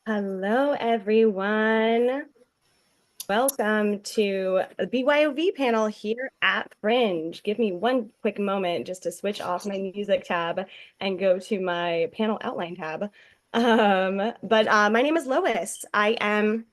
Hello, everyone. Welcome to the BYOV panel here at Fringe. Give me one quick moment just to switch off my music tab and go to my panel outline tab. But my name is Lois. I am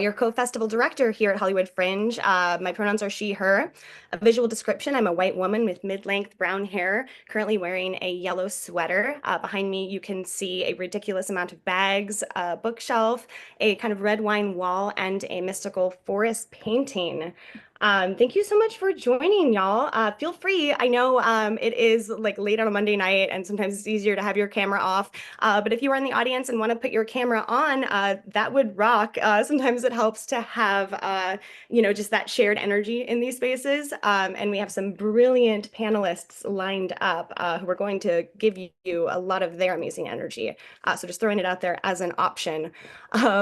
your co-festival director here at Hollywood Fringe. My pronouns are she, her. A visual description, I'm a white woman with mid-length brown hair, currently wearing a yellow sweater. Behind me, you can see a ridiculous amount of bags, a bookshelf, a kind of red wine wall, and a mystical forest painting. Thank you so much for joining, y'all. Feel free. I know it is like late on a Monday night, and sometimes it's easier to have your camera off. But if you are in the audience and want to put your camera on, that would rock. Sometimes it helps to have, just that shared energy in these spaces. And we have some brilliant panelists lined up who are going to give you a lot of their amazing energy. So just throwing it out there as an option.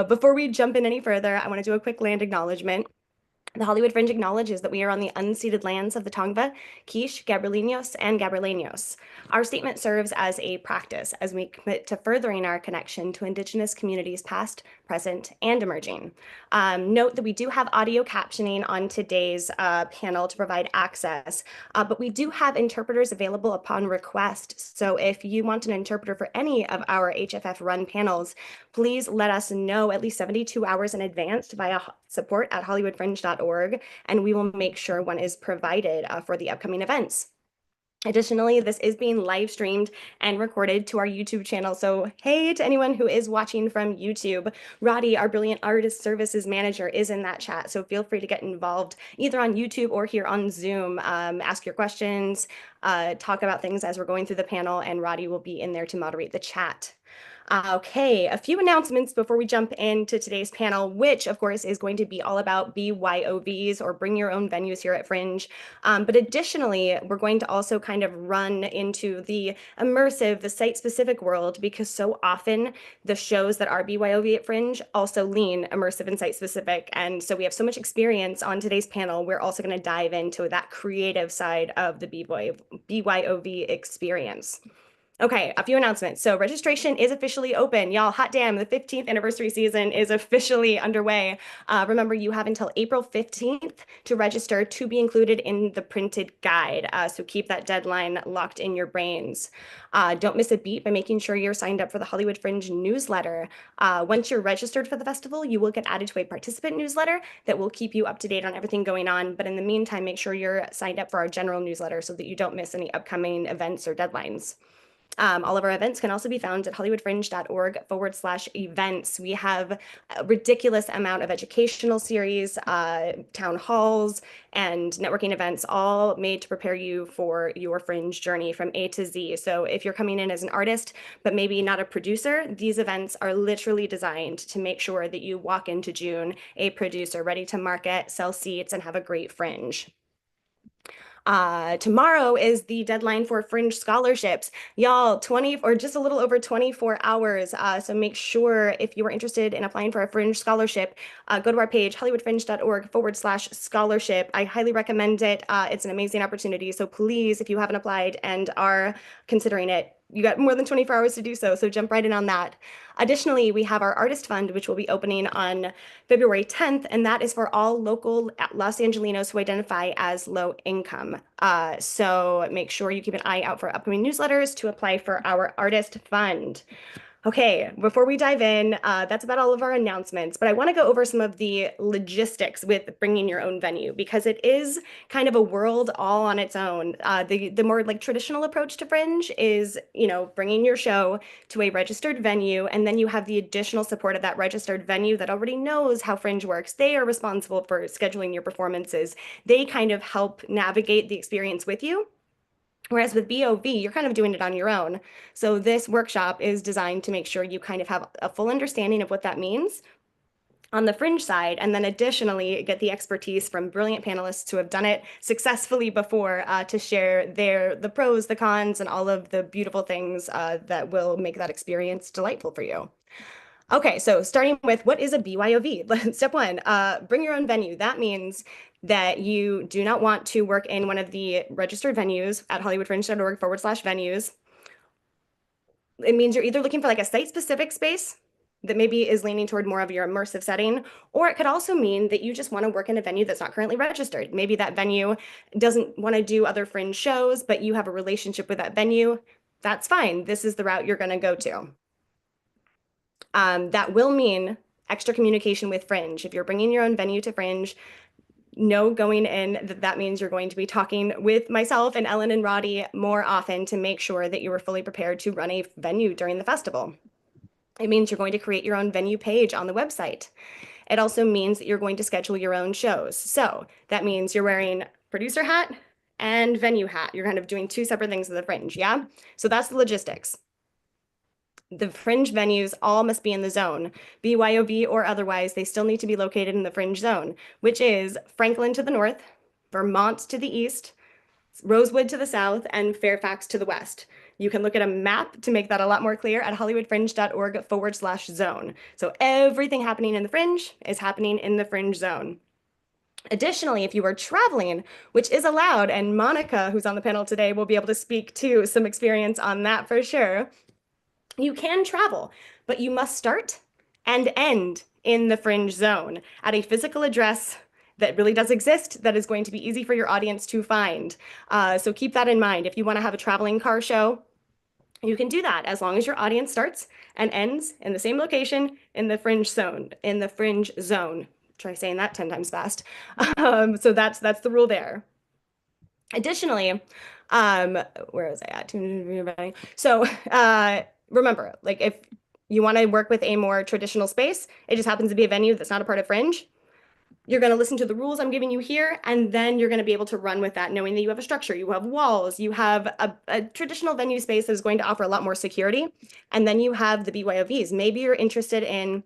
Before we jump in any further, I want to do a quick land acknowledgement. The Hollywood Fringe acknowledges that we are on the unceded lands of the Tongva, Quiche, Gabrielinos, and Gabrielinos. Our statement serves as a practice as we commit to furthering our connection to Indigenous communities past, present, and emerging. Note that we do have audio captioning on today's panel to provide access, but we do have interpreters available upon request. So if you want an interpreter for any of our HFF run panels, please let us know at least 72 hours in advance via support@hollywoodfringe.org, and we will make sure one is provided for the upcoming events. Additionally, this is being live streamed and recorded to our YouTube channel. So, hey to anyone who is watching from YouTube. Roddy, our brilliant artist services manager, is in that chat. So feel free to get involved either on YouTube or here on Zoom. Ask your questions, talk about things as we're going through the panel, and Roddy will be in there to moderate the chat. Okay, a few announcements before we jump into today's panel, which of course is going to be all about BYOVs or bring your own venues here at Fringe. But additionally, we're going to also kind of run into the immersive, the site-specific world, because so often the shows that are BYOV at Fringe also lean immersive and site-specific. And so we have so much experience on today's panel. We're also going to dive into that creative side of the BYOV experience. Okay, a few announcements. So registration is officially open. Y'all, hot damn, the 15th anniversary season is officially underway. Remember, you have until April 15th to register to be included in the printed guide. So keep that deadline locked in your brains. Don't miss a beat by making sure you're signed up for the Hollywood Fringe newsletter. Once you're registered for the festival, you will get added to a participant newsletter that will keep you up to date on everything going on. But in the meantime, make sure you're signed up for our general newsletter so that you don't miss any upcoming events or deadlines. All of our events can also be found at hollywoodfringe.org/events. We have a ridiculous amount of educational series, town halls, and networking events, all made to prepare you for your Fringe journey from A to Z. So if you're coming in as an artist, but maybe not a producer, these events are literally designed to make sure that you walk into June a producer ready to market, sell seats, and have a great Fringe. Tomorrow is the deadline for Fringe scholarships. Y'all, 20 or just a little over 24 hours. So make sure if you are interested in applying for a Fringe scholarship, go to our page, hollywoodfringe.org/scholarship. I highly recommend it. It's an amazing opportunity. So please, if you haven't applied and are considering it, you got more than 24 hours to do so, so jump right in on that. Additionally, we have our Artist Fund, which will be opening on February 10th, and that is for all local Los Angelinos who identify as low income. So make sure you keep an eye out for upcoming newsletters to apply for our Artist Fund. Okay, before we dive in, that's about all of our announcements, but I want to go over some of the logistics with bringing your own venue because it is kind of a world all on its own. The more like traditional approach to Fringe is, bringing your show to a registered venue, and then you have the additional support of that registered venue that already knows how Fringe works. They are responsible for scheduling your performances. They kind of help navigate the experience with you. Whereas with BOV, you're kind of doing it on your own. So this workshop is designed to make sure you kind of have a full understanding of what that means on the Fringe side, and then additionally get the expertise from brilliant panelists who have done it successfully before to share the pros, the cons, and all of the beautiful things that will make that experience delightful for you. Okay, so starting with what is a BYOV? Step one, bring your own venue. That means that you do not want to work in one of the registered venues at hollywoodfringe.org/venues. It means you're either looking for like a site-specific space, that maybe is leaning toward more of your immersive setting, or it could also mean that you just want to work in a venue that's not currently registered. Maybe that venue doesn't want to do other Fringe shows, but you have a relationship with that venue. That's fine. This is the route you're going to go to. That will mean extra communication with Fringe. If you're bringing your own venue to Fringe, know going in that that means you're going to be talking with myself and Ellen and Roddy more often to make sure that you are fully prepared to run a venue during the festival. It means you're going to create your own venue page on the website. It also means that you're going to schedule your own shows. So that means you're wearing producer hat and venue hat. You're kind of doing two separate things with the Fringe, yeah? So that's the logistics. The Fringe venues all must be in the zone. BYOV or otherwise, they still need to be located in the Fringe zone, which is Franklin to the north, Vermont to the east, Rosewood to the south, and Fairfax to the west. You can look at a map to make that a lot more clear at hollywoodfringe.org/zone. So everything happening in the Fringe is happening in the Fringe zone. Additionally, if you are traveling, which is allowed, and Monica, who's on the panel today, will be able to speak to some experience on that for sure. You can travel, but you must start and end in the Fringe zone at a physical address that really does exist, that is going to be easy for your audience to find. So keep that in mind. If you want to have a traveling car show, you can do that as long as your audience starts and ends in the same location in the Fringe zone, Try saying that 10 times fast. So that's the rule there. Additionally, where was I at? So remember, like if you want to work with a more traditional space, it just happens to be a venue that's not a part of Fringe. You're going to listen to the rules I'm giving you here, and then you're going to be able to run with that, knowing that you have a structure, you have walls, you have a traditional venue space that is going to offer a lot more security. And then you have the BYOVs. Maybe you're interested in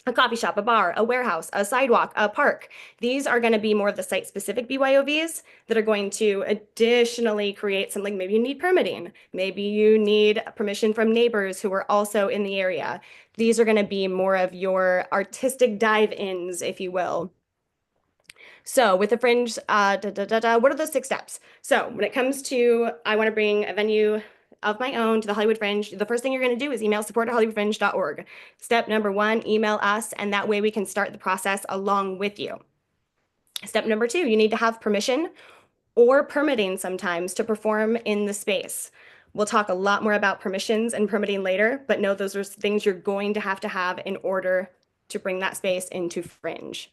a coffee shop, a bar, a warehouse, a sidewalk, a park. These are going to be more of the site-specific BYOVs that are going to additionally create something. Maybe you need permitting. Maybe you need permission from neighbors who are also in the area. These are going to be more of your artistic dive-ins, if you will. So with the Fringe, what are those 6 steps? So when it comes to, I want to bring a venue of my own to the Hollywood Fringe, the first thing you're going to do is email support@hollywoodfringe.org. Step number 1, email us, and that way we can start the process along with you. Step number 2, you need to have permission or permitting sometimes to perform in the space. We'll talk a lot more about permissions and permitting later, but know those are things you're going to have in order to bring that space into Fringe.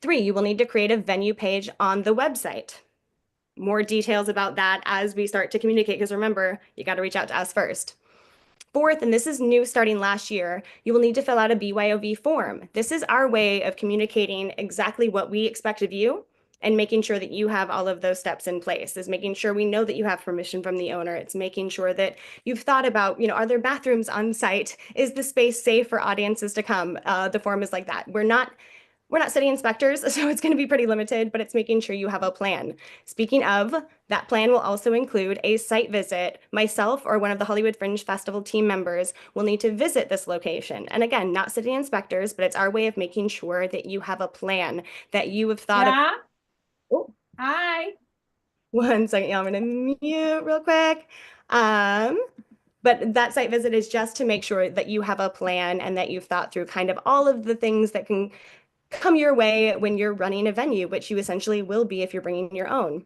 3, you will need to create a venue page on the website. More details about that as we start to communicate, because remember, you got to reach out to us first. 4th, and this is new starting last year, you will need to fill out a BYOV form. This is our way of communicating exactly what we expect of you and making sure that you have all of those steps in place. Is making sure we know that you have permission from the owner. It's making sure that you've thought about, are there bathrooms on site? Is the space safe for audiences to come? The form is like that. We're not city inspectors, so it's going to be pretty limited, but it's making sure you have a plan. Speaking of, that plan will also include a site visit. Myself or one of the Hollywood Fringe Festival team members will need to visit this location. And again, not city inspectors, but it's our way of making sure that you have a plan, that you have thought of. Oh, hi. One second, I'm going to mute real quick. But that site visit is just to make sure that you have a plan and that you've thought through kind of all of the things that can come your way when you're running a venue, which you essentially will be if you're bringing your own.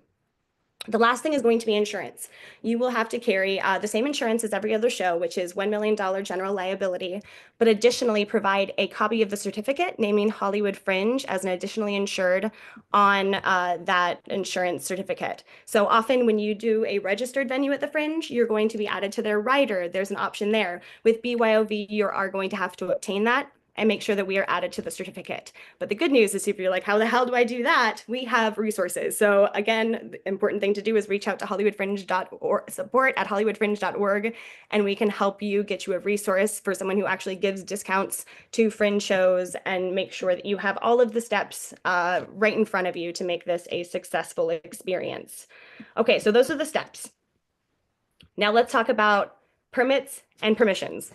The last thing is going to be insurance. You will have to carry the same insurance as every other show, which is $1 million general liability, but additionally provide a copy of the certificate naming Hollywood Fringe as an additionally insured on that insurance certificate. So often when you do a registered venue at the Fringe, you're going to be added to their rider. There's an option there. With BYOV, you are going to have to obtain that and make sure that we are added to the certificate. But the good news is if you're like, how the hell do I do that? We have resources. So again, the important thing to do is reach out to hollywoodfringe.org, support@hollywoodfringe.org, and we can help you get you a resource for someone who actually gives discounts to Fringe shows and make sure that you have all of the steps right in front of you to make this a successful experience. Okay, so those are the steps. Now let's talk about permits and permissions.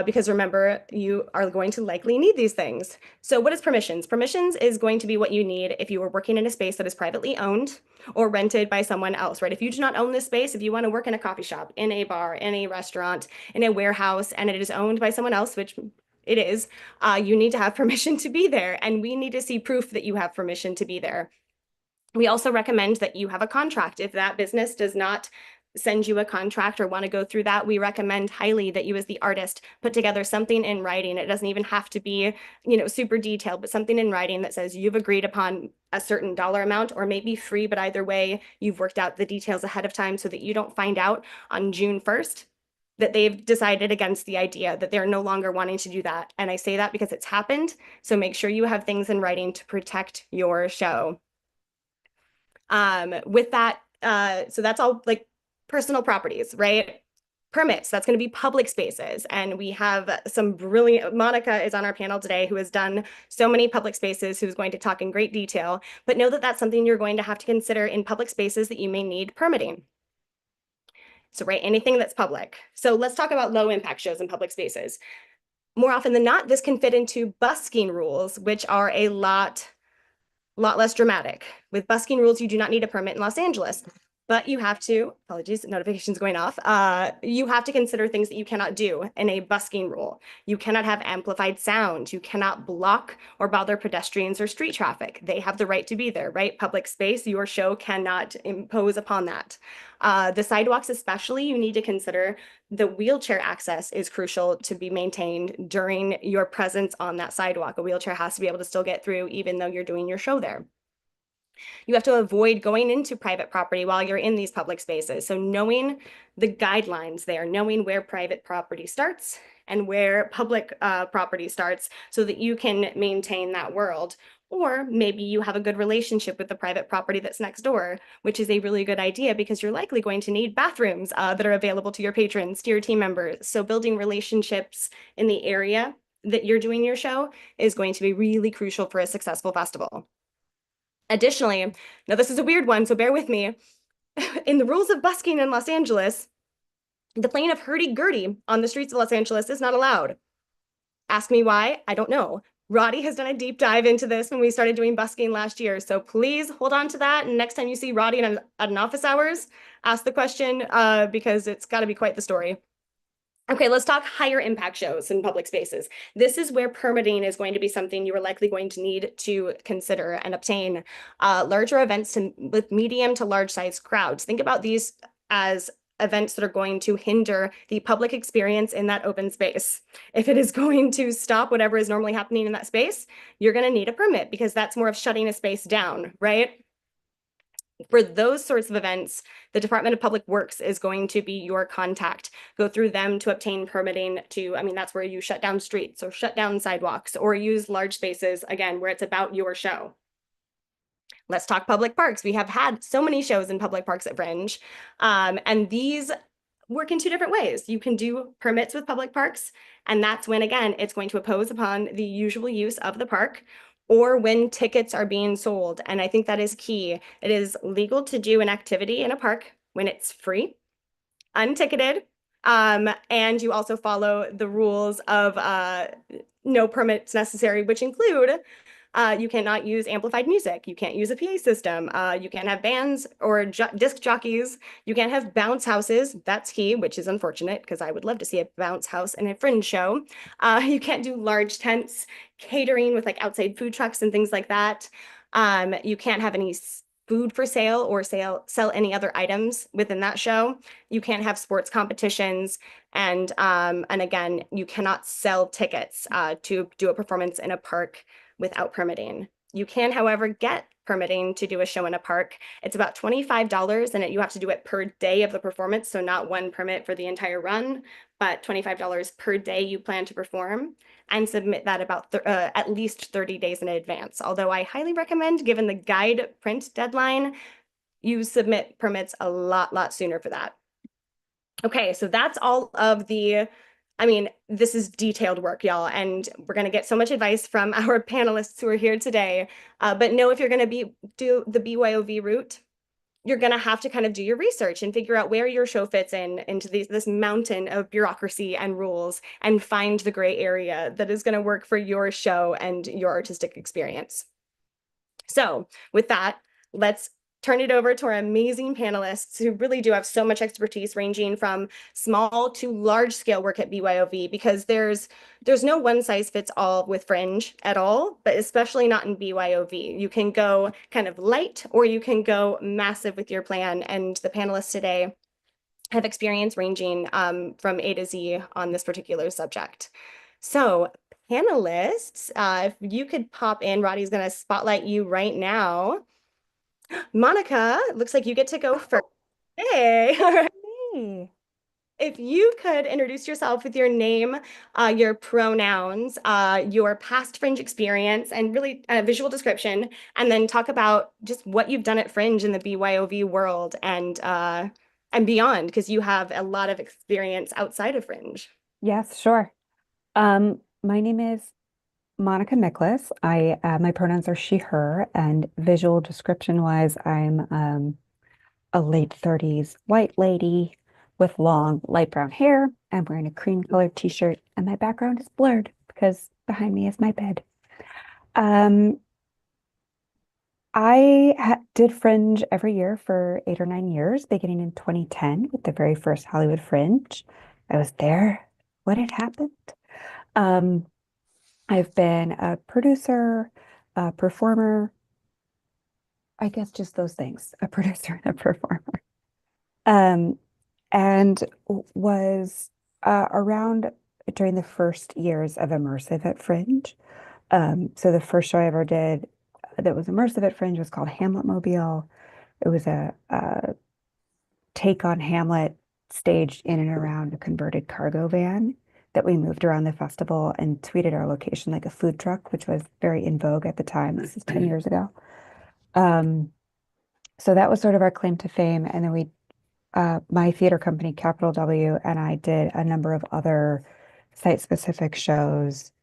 Because remember, you are going to likely need these things. So what is permissions? Permissions is going to be what you need if you are working in a space that is privately owned or rented by someone else, right? If you do not own this space, if you want to work in a coffee shop, in a bar, in a restaurant, in a warehouse, and it is owned by someone else, which it is, you need to have permission to be there, and we need to see proof that you have permission to be there. We also recommend that you have a contract. If that business does not send you a contract or want to go through that, we recommend highly that you as the artist put together something in writing. It doesn't even have to be, super detailed, but something in writing that says you've agreed upon a certain dollar amount, or maybe free, but either way, you've worked out the details ahead of time so that you don't find out on June 1st that they've decided against the idea, that they're no longer wanting to do that. And I say that because it's happened. So make sure you have things in writing to protect your show. With that, so that's all like personal properties, right? Permits, that's going to be public spaces. And we have some brilliant, Monica is on our panel today who has done so many public spaces, who's going to talk in great detail, but know that that's something you're going to have to consider in public spaces that you may need permitting. So, right, anything that's public. So let's talk about low impact shows in public spaces. More often than not, this can fit into busking rules, which are a lot less dramatic. With busking rules, you do not need a permit in Los Angeles, but you have to, apologies, notifications going off. You have to consider things that you cannot do in a busking rule. You cannot have amplified sound. You cannot block or bother pedestrians or street traffic. They have the right to be there, right? Public space, your show cannot impose upon that. The sidewalks especially, you need to consider the wheelchair access is crucial to be maintained during your presence on that sidewalk. A wheelchair has to be able to still get through even though you're doing your show there. You have to avoid going into private property while you're in these public spaces. So knowing the guidelines there, knowing where private property starts and where public property starts so that you can maintain that world. Or maybe you have a good relationship with the private property that's next door, which is a really good idea because you're likely going to need bathrooms that are available to your patrons, to your team members. So building relationships in the area that you're doing your show is going to be really crucial for a successful festival. Additionally, now this is a weird one, so bear with me. In the rules of busking in Los Angeles, the playing of hurdy-gurdy on the streets of Los Angeles is not allowed. Ask me why, I don't know. Roddy has done a deep dive into this when we started doing busking last year, so please hold on to that. And next time you see Roddy at an office hours, ask the question because it's got to be quite the story. Okay, let's talk higher impact shows in public spaces. This is where permitting is going to be something you are likely going to need to consider and obtain. Larger events with medium to large size crowds. Think about these as events that are going to hinder the public experience in that open space. If it is going to stop whatever is normally happening in that space, you're going to need a permit because that's more of shutting a space down, right? For those sorts of events, the Department of Public Works is going to be your contact. Go through them to obtain permitting that's where you shut down streets or shut down sidewalks or use large spaces, again, where it's about your show. Let's talk public parks. We have had so many shows in public parks at Fringe, and these work in two different ways. You can do permits with public parks, and that's when, again, it's going to impose upon the usual use of the park, or when tickets are being sold. And I think that is key. It is legal to do an activity in a park when it's free, unticketed, and you also follow the rules of no permits necessary, which include you cannot use amplified music. You can't use a PA system. You can't have bands or disc jockeys. You can't have bounce houses. That's key, which is unfortunate because I would love to see a bounce house in a Fringe show. You can't do large tents, catering with like outside food trucks and things like that. You can't have any food for sale or sell any other items within that show. You can't have sports competitions. And again, you cannot sell tickets to do a performance in a park without permitting. You can, however, get permitting to do a show in a park. It's about $25 and you have to do it per day of the performance. So not one permit for the entire run, but $25 per day you plan to perform, and submit that about at least 30 days in advance. Although I highly recommend, given the guide print deadline, you submit permits a lot sooner for that. Okay, so that's all of the this is detailed work, y'all, and we're going to get so much advice from our panelists who are here today. But know if you're going to do the BYOV route, you're going to have to kind of do your research and figure out where your show fits into this mountain of bureaucracy and rules, and find the gray area that is going to work for your show and your artistic experience. So with that, let's turn it over to our amazing panelists who really do have so much expertise ranging from small to large scale work at BYOV, because there's no one size fits all with Fringe at all, but especially not in BYOV. You can go kind of light or you can go massive with your plan. And the panelists today have experience ranging from A to Z on this particular subject. So, panelists, if you could pop in, Roddy's going to spotlight you right now. Monica, looks like you get to go first. Hey, all right. Hey. If you could introduce yourself with your name, your pronouns, your past Fringe experience, and really a visual description, and then talk about just what you've done at Fringe in the BYOV world and beyond, because you have a lot of experience outside of Fringe. Yes, sure. My name is Monica Nicholas. My pronouns are she, her, and visual description wise, I'm a late 30s white lady with long light brown hair. I'm wearing a cream colored t-shirt, and my background is blurred because behind me is my bed. Um, I did Fringe every year for 8 or 9 years, beginning in 2010 with the very first Hollywood Fringe. I was there when it happened. Um, I've been a producer, a performer, I guess just those things, a producer and a performer. Um, and was around during the first years of immersive at Fringe. So the first show I ever did that was immersive at Fringe was called Hamlet Mobile. It was a take on Hamlet staged in and around a converted cargo van that we moved around the festival and tweeted our location like a food truck, which was very in vogue at the time. This is 10 years ago. Um, so that was sort of our claim to fame. And then my theater company, Capital W, and I did a number of other site-specific shows.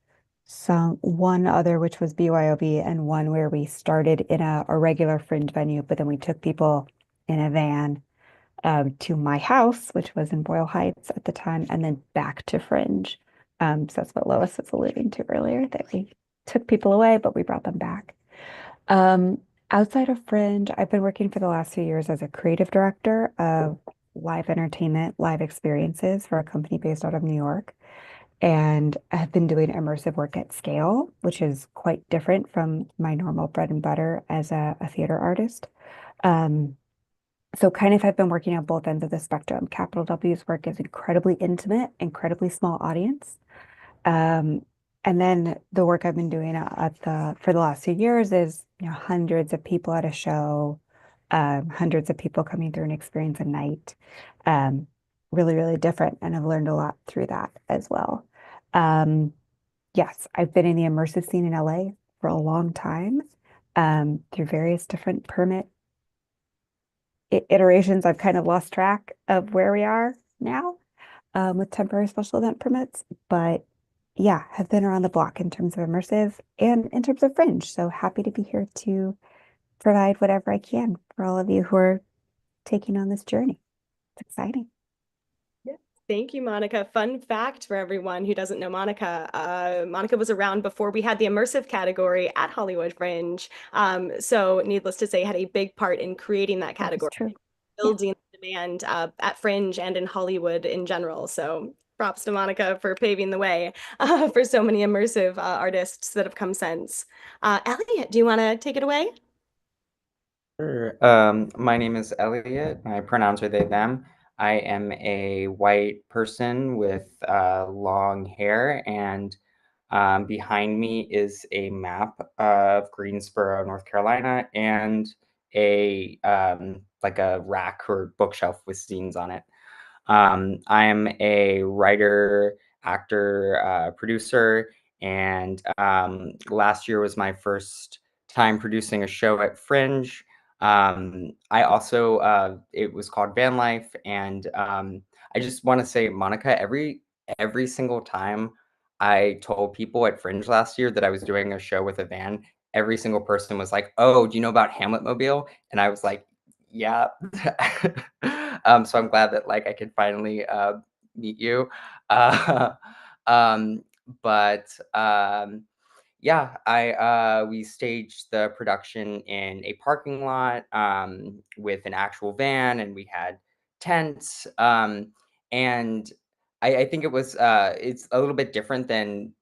Some one other, which was BYOB, and one where we started in a regular Fringe venue, but then we took people in a van to my house, which was in Boyle Heights at the time, and then back to Fringe. So that's what Lois was alluding to earlier, that we took people away, but we brought them back. Um, Outside of Fringe, I've been working for the last few years as a creative director of live entertainment, live experiences for a company based out of New York. And I've been doing immersive work at scale, which is quite different from my normal bread and butter as a theater artist. Um, so kind of have been working on both ends of the spectrum. Capital W's work is incredibly intimate, incredibly small audience. Um, and then the work I've been doing for the last 2 years is, hundreds of people at a show, hundreds of people coming through an experience a night. Um, Really, really different. And I've learned a lot through that as well. Um, yes, I've been in the immersive scene in LA for a long time, through various different permit iterations. I've kind of lost track of where we are now, with temporary special event permits. But yeah, have been around the block in terms of immersive and in terms of Fringe. So happy to be here to provide whatever I can for all of you who are taking on this journey. It's exciting. Yeah. Thank you, Monica. Fun fact for everyone who doesn't know Monica. Monica was around before we had the immersive category at Hollywood Fringe. So needless to say, had a big part in creating that That is category, true. Yeah. building the demand at Fringe and in Hollywood in general. So props to Monica for paving the way for so many immersive artists that have come since. Elliot, do you want to take it away? Sure. My name is Elliot. My pronouns are they, them. I am a white person with long hair, and behind me is a map of Greensboro, North Carolina, and a like a rack or bookshelf with scenes on it. I'm a writer, actor, producer, and last year was my first time producing a show at Fringe. I also, it was called Van Life, and I just want to say, Monica, every single time I told people at Fringe last year that I was doing a show with a van, every single person was like, "Oh, do you know about Hamlet Mobile?" And I was like, yeah. So I'm glad that like I could finally meet you. Uh, um, but Yeah, I we staged the production in a parking lot with an actual van, and we had tents. And I think it's a little bit different than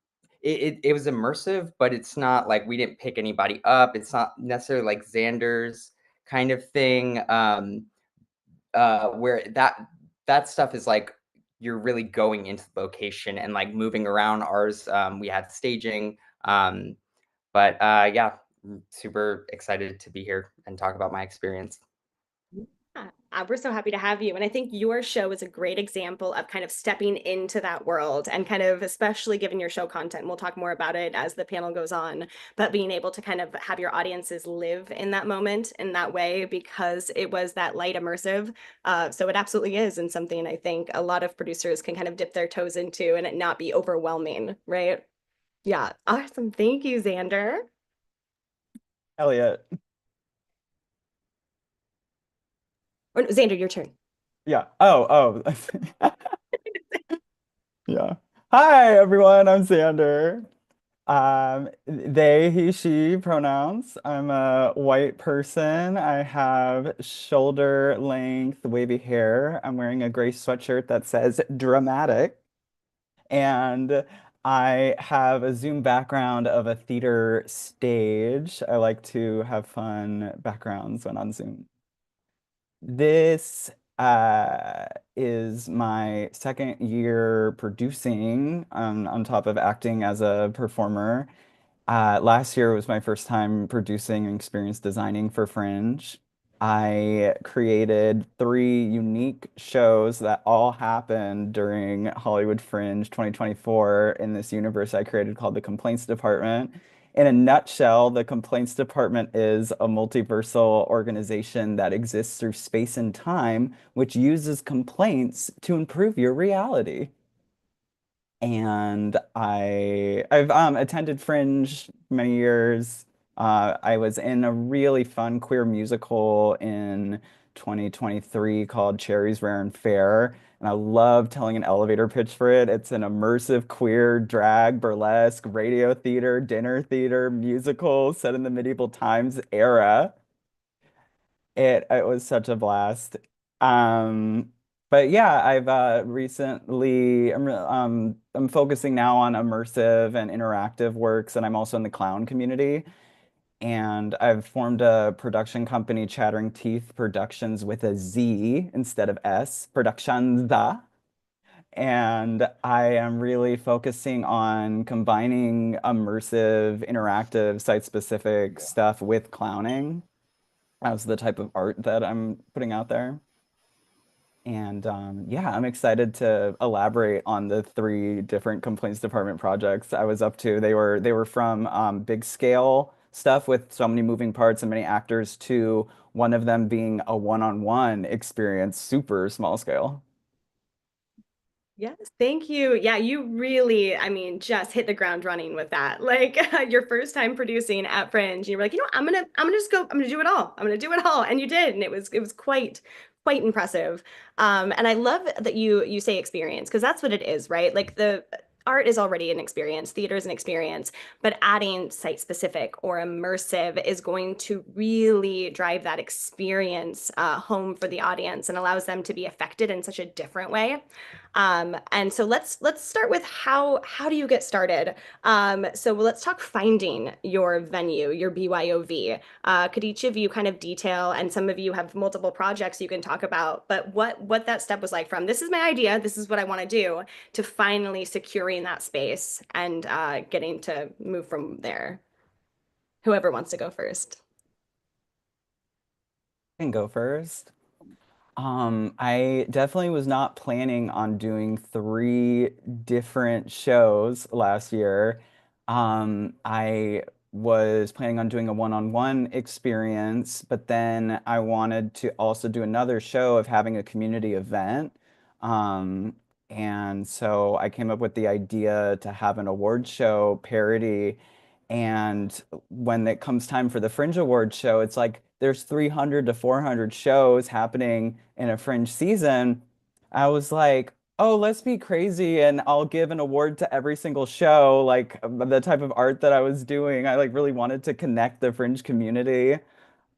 it was immersive, but it's not like we didn't pick anybody up. It's not necessarily like Xander's kind of thing. Where that stuff is like you're really going into the location and like moving around. Ours, we had staging. But yeah, super excited to be here and talk about my experience. Yeah, we're so happy to have you. And I think your show is a great example of kind of stepping into that world and kind of, especially given your show content, and we'll talk more about it as the panel goes on, but being able to kind of have your audiences live in that moment in that way because it was that light immersive. So it absolutely is, and something I think a lot of producers can kind of dip their toes into and it not be overwhelming, right? Yeah, awesome. Thank you, Xander. Elliot. Or, no, Xander, your turn. Yeah. Oh. Yeah. Hi, everyone. I'm Xander. They, he, she pronouns. I'm a white person. I have shoulder length wavy hair. I'm wearing a gray sweatshirt that says dramatic. And I have a Zoom background of a theater stage. I like to have fun backgrounds when on Zoom. This is my second year producing on top of acting as a performer. Last year was my first time producing and experience designing for Fringe. I created three unique shows that all happened during Hollywood Fringe 2024 in this universe I created called the Complaints Department. In a nutshell, the Complaints Department is a multiversal organization that exists through space and time, which uses complaints to improve your reality. And I've attended Fringe many years. I was in a really fun queer musical in 2023 called Cherries Rare and Fair, and I love telling an elevator pitch for it. It's an immersive queer drag burlesque radio theater, dinner theater musical set in the medieval times era. It was such a blast. Um, but yeah, I've recently I'm focusing now on immersive and interactive works, and I'm also in the clown community. And I've formed a production company, Chattering Teeth Productions with a Z instead of S, Productions. And I am really focusing on combining immersive, interactive, site-specific stuff with clowning as the type of art that I'm putting out there. And yeah, I'm excited to elaborate on the three different complaints department projects I was up to. They were from big scale stuff with so many moving parts and many actors to one of them being a one-on-one experience, super small scale. Yes, thank you. Yeah, you really, I mean, just hit the ground running with that. Like your first time producing at Fringe, you were like, you know, I'm gonna just go, I'm gonna do it all. I'm gonna do it all, and you did, and it was quite impressive. And I love that you say experience because that's what it is, right? Like the art is already an experience, theater is an experience, but adding site specific or immersive is going to really drive that experience home for the audience and allows them to be affected in such a different way. And so let's start with how do you get started? So let's talk finding your venue, your BYOV. Could each of you kind of detail, and some of you have multiple projects you can talk about, but what that step was like from this is my idea, this is what I want to do, to finally securing that space and getting to move from there. Whoever wants to go first. I can go first. I definitely was not planning on doing three different shows last year. I was planning on doing a one-on-one experience, but then I wanted to also do another show of having a community event. Um, and so I came up with the idea to have an award show parody. And when it comes time for the Fringe Awards show, it's like there's 300 to 400 shows happening in a Fringe season. I was like, oh, let's be crazy and I'll give an award to every single show, like the type of art that I was doing. I like really wanted to connect the Fringe community.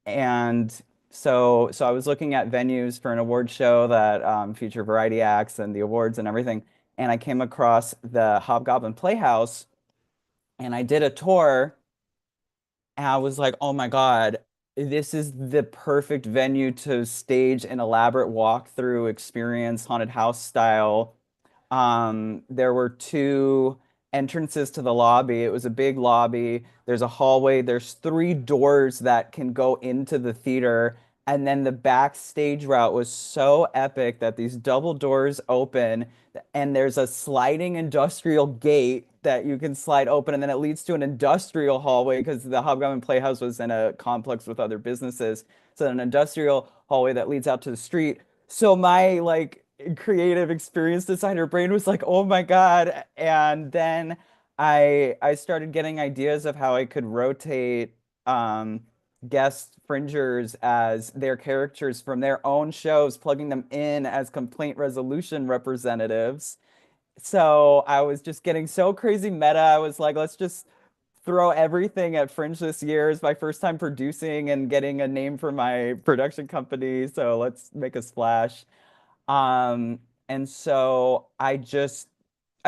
And so I was looking at venues for an award show that feature variety acts and the awards and everything. And I came across the Hobgoblin Playhouse and I did a tour and I was like, oh my God, this is the perfect venue to stage an elaborate walkthrough experience, haunted house style. There were two entrances to the lobby. It was a big lobby. There's a hallway. There's three doors that can go into the theater. And then the backstage route was so epic that these double doors open and there's a sliding industrial gate that you can slide open, and then it leads to an industrial hallway because the Hobgoblin Playhouse was in a complex with other businesses. So an industrial hallway that leads out to the street. So my like creative experience designer brain was like, oh my God. And then I started getting ideas of how I could rotate um guest fringers as their characters from their own shows, plugging them in as complaint resolution representatives. So I was just getting so crazy meta. I was like, let's just throw everything at Fringe this year. It's my first time producing and getting a name for my production company. So let's make a splash. Um, and so I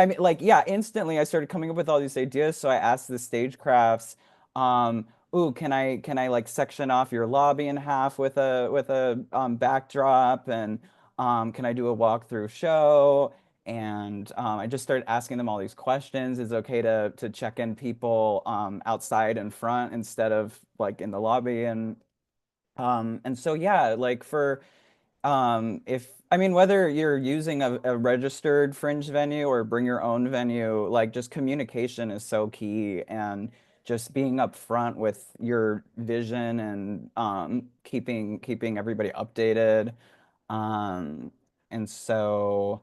mean, like, yeah, instantly I started coming up with all these ideas. So I asked the stagecrafts, um, ooh, can I like section off your lobby in half with a backdrop, and can I do a walkthrough show? And I just started asking them all these questions. Is it okay to check in people outside and front instead of like in the lobby? And so yeah, like for if I mean whether you're using a registered Fringe venue or bring your own venue, like just communication is so key, and just being upfront with your vision and keeping everybody updated. Um, and so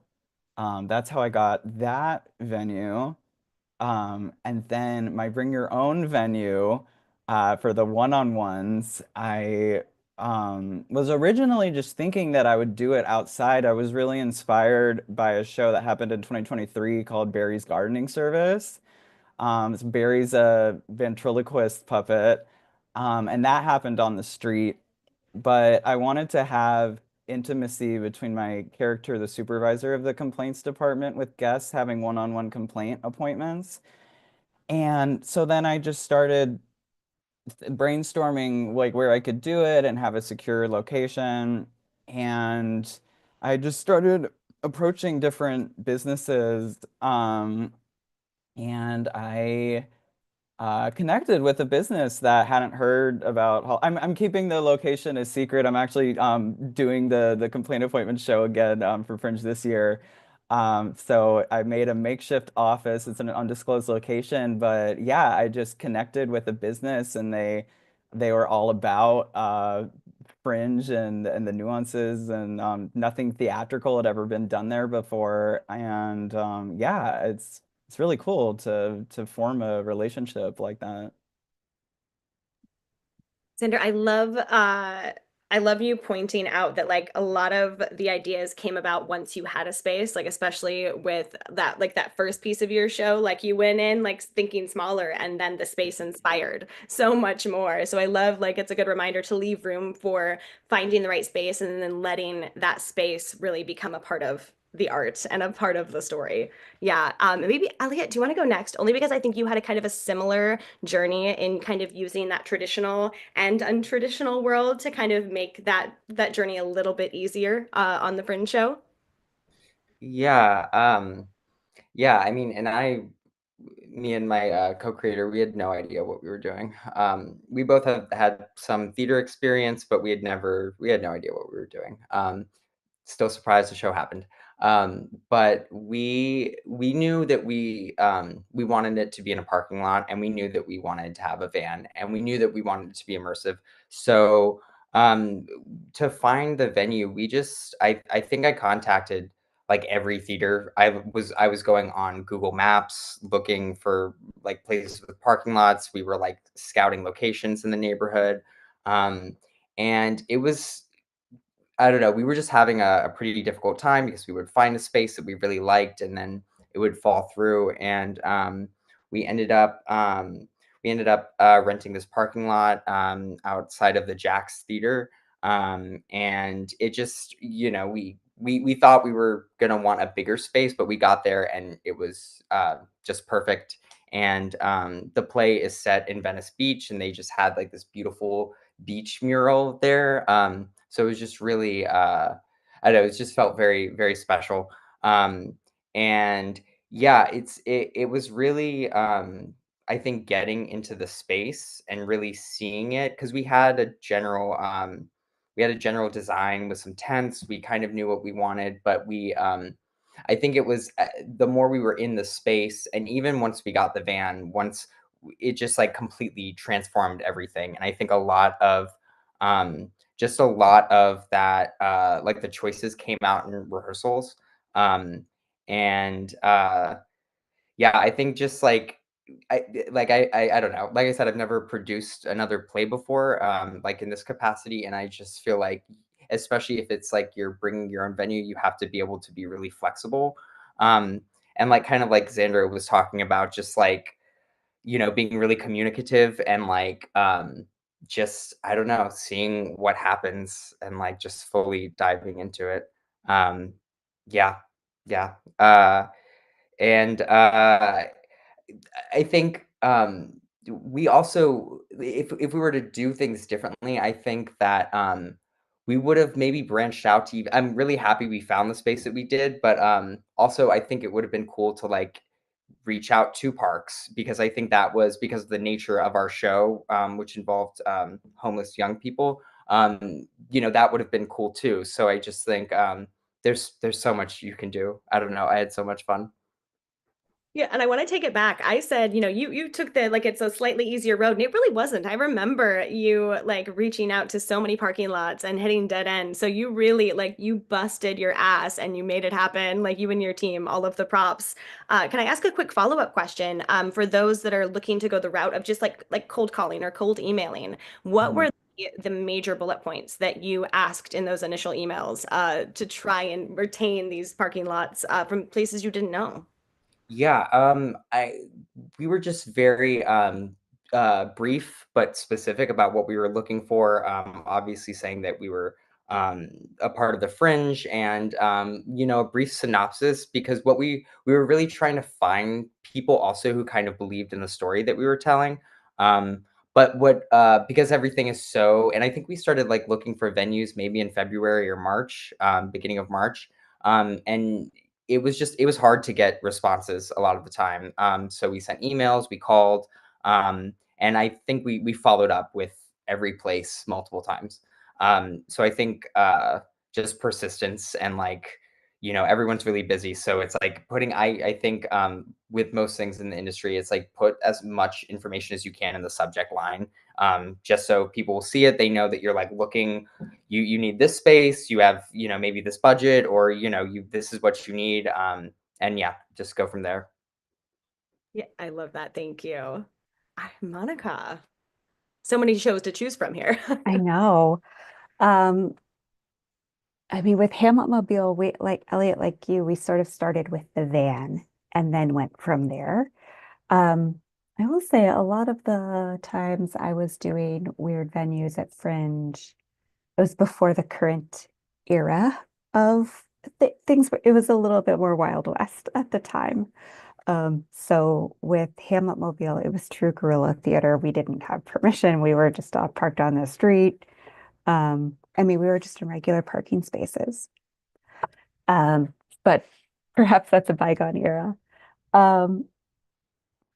that's how I got that venue. And then my bring your own venue for the one-on-ones, I was originally just thinking that I would do it outside. I was really inspired by a show that happened in 2023 called Barry's Gardening Service. So Barry's a ventriloquist puppet, and that happened on the street. But I wanted to have intimacy between my character, the supervisor of the complaints department, with guests having one-on-one complaint appointments. And so then I just started brainstorming like where I could do it and have a secure location. And I just started approaching different businesses. And I connected with a business that hadn't heard about. I'm keeping the location a secret. I'm actually doing the complaint appointment show again for Fringe this year. So I made a makeshift office. It's in an undisclosed location, but yeah, I just connected with a business, and they were all about Fringe and the nuances, and nothing theatrical had ever been done there before. And yeah, it's really cool to form a relationship like that. Cinder, I love you pointing out that like a lot of the ideas came about once you had a space, like especially with that like that first piece of your show, like you went in like thinking smaller and then the space inspired so much more. So I love like it's a good reminder to leave room for finding the right space and then letting that space really become a part of the art and a part of the story. Yeah. Maybe Elliot, do you want to go next? Only because I think you had a kind of a similar journey in kind of using that traditional and untraditional world to kind of make that journey a little bit easier on the Fringe show. Yeah, yeah, I mean, me and my co-creator, we had no idea what we were doing. We both have had some theater experience, but we had no idea what we were doing. Still surprised the show happened. But we knew that we wanted it to be in a parking lot, and we knew that we wanted to have a van, and we knew that we wanted it to be immersive. So um, to find the venue, I think I contacted like every theater. I was going on Google Maps looking for like places with parking lots. We were like scouting locations in the neighborhood. Um, and it was I don't know, we were just having a pretty difficult time because we would find a space that we really liked and then it would fall through. And we ended up renting this parking lot outside of the Jack's Theater. And it just, we thought we were gonna want a bigger space, but we got there and it was just perfect. And the play is set in Venice Beach, and they just had like this beautiful beach mural there. So it was just really, I don't know, it just felt very, very special. Um, and yeah, it was really, I think, getting into the space and really seeing it because we had a general design with some tents. We kind of knew what we wanted, but I think it was the more we were in the space, and even once we got the van, once it just like completely transformed everything. And I think um, just a lot of that, like the choices came out in rehearsals. Um, and Yeah, I think just I don't know. Like I said, I've never produced another play before, like in this capacity, and I just feel like, especially if it's like you're bringing your own venue, you have to be able to be really flexible. Um, and like kind of like Xander was talking about, just like being really communicative and like just I don't know, seeing what happens and like just fully diving into it. Um, yeah, yeah. And I think we also, if we were to do things differently, I think that we would have maybe branched out to. I'm really happy we found the space that we did, but also I think it would have been cool to like reach out to parks because I think that was because of the nature of our show, which involved homeless young people. That would have been cool too. So I just think there's so much you can do. I don't know. I had so much fun. Yeah, and I want to take it back. I said, you took the like it's a slightly easier road, and it really wasn't. I remember you like reaching out to so many parking lots and hitting dead ends. So you really like you busted your ass and you made it happen, like you and your team, all of the props. Can I ask a quick follow-up question? For those that are looking to go the route of just like cold calling or cold emailing, what Mhm. were the major bullet points that you asked in those initial emails to try and retain these parking lots from places you didn't know? Yeah, we were just very brief but specific about what we were looking for. Obviously, saying that we were um, a part of the Fringe, and a brief synopsis because what we were really trying to find people also who kind of believed in the story that we were telling. Um, but what because everything is so, and I think we started like looking for venues maybe in February or March, beginning of March. And it was hard to get responses a lot of the time. So we sent emails, we called, and I think we followed up with every place multiple times. So I think just persistence and like everyone's really busy, so it's like I think with most things in the industry, it's like put as much information as you can in the subject line, just so people will see it. They know that you're like looking, you need this space, you have maybe this budget, or you this is what you need, and yeah, just go from there. Yeah, I love that. Thank you. Monica, so many shows to choose from here. I know. Um, I mean, with Hamlet Mobile, we like Elliot, like you, we sort of started with the van and then went from there. Um, I will say a lot of the times I was doing weird venues at Fringe, it was before the current era of th things. It was a little bit more Wild West at the time. So with Hamlet Mobile, it was true guerrilla theater. We didn't have permission. We were just parked on the street. I mean, we were just in regular parking spaces. Um, but perhaps that's a bygone era. Um,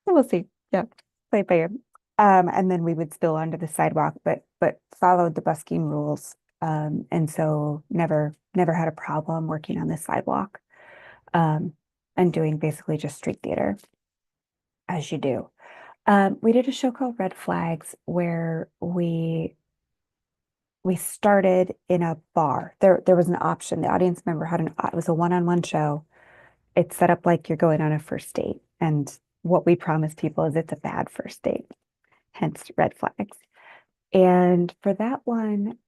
we'll see. Yeah, play it by ear. And then we would spill onto the sidewalk, but followed the busking rules. And so never had a problem working on the sidewalk. Um, and doing basically just street theater as you do. We did a show called Red Flags where we started in a bar. There was an option. The audience member had it was a one-on-one show. It's set up like you're going on a first date. And what we promise people is it's a bad first date, hence red flags. And for that one,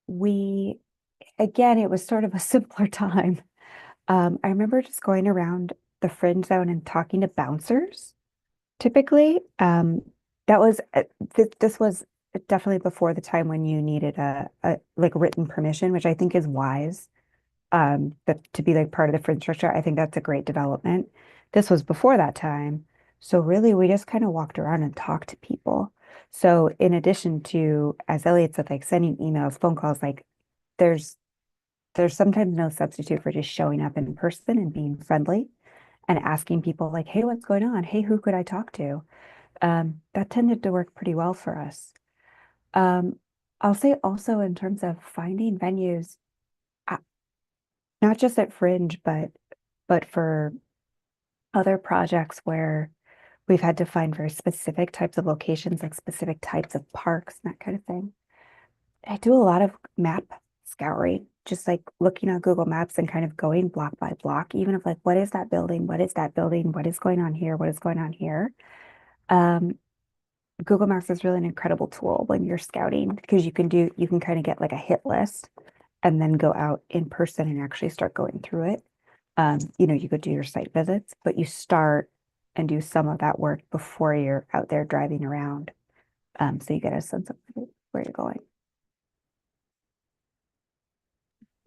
we again, it was sort of a simpler time. I remember just going around the Fringe Zone and talking to bouncers. Typically, that was this was definitely before the time when you needed a like written permission, which I think is wise. That to be like part of the Fringe structure, I think that's a great development. This was before that time, so really we just kind of walked around and talked to people. So in addition to, as Elliot said, like sending emails, phone calls, like there's there's sometimes no substitute for just showing up in person and being friendly and asking people like, hey, what's going on? Hey, who could I talk to? That tended to work pretty well for us. Um, I'll say also in terms of finding venues, uh, not just at Fringe, but for other projects where we've had to find very specific types of locations, like specific types of parks and that kind of thing. I do a lot of map scouring, just like looking on Google Maps and kind of going block by block, even of like, what is that building? What is that building? What is going on here? What is going on here? Um, Google Maps is really an incredible tool when you're scouting because you can kind of get like a hit list and then go out in person and actually start going through it. You could do your site visits, but you start and do some of that work before you're out there driving around. So you get a sense of where you're going.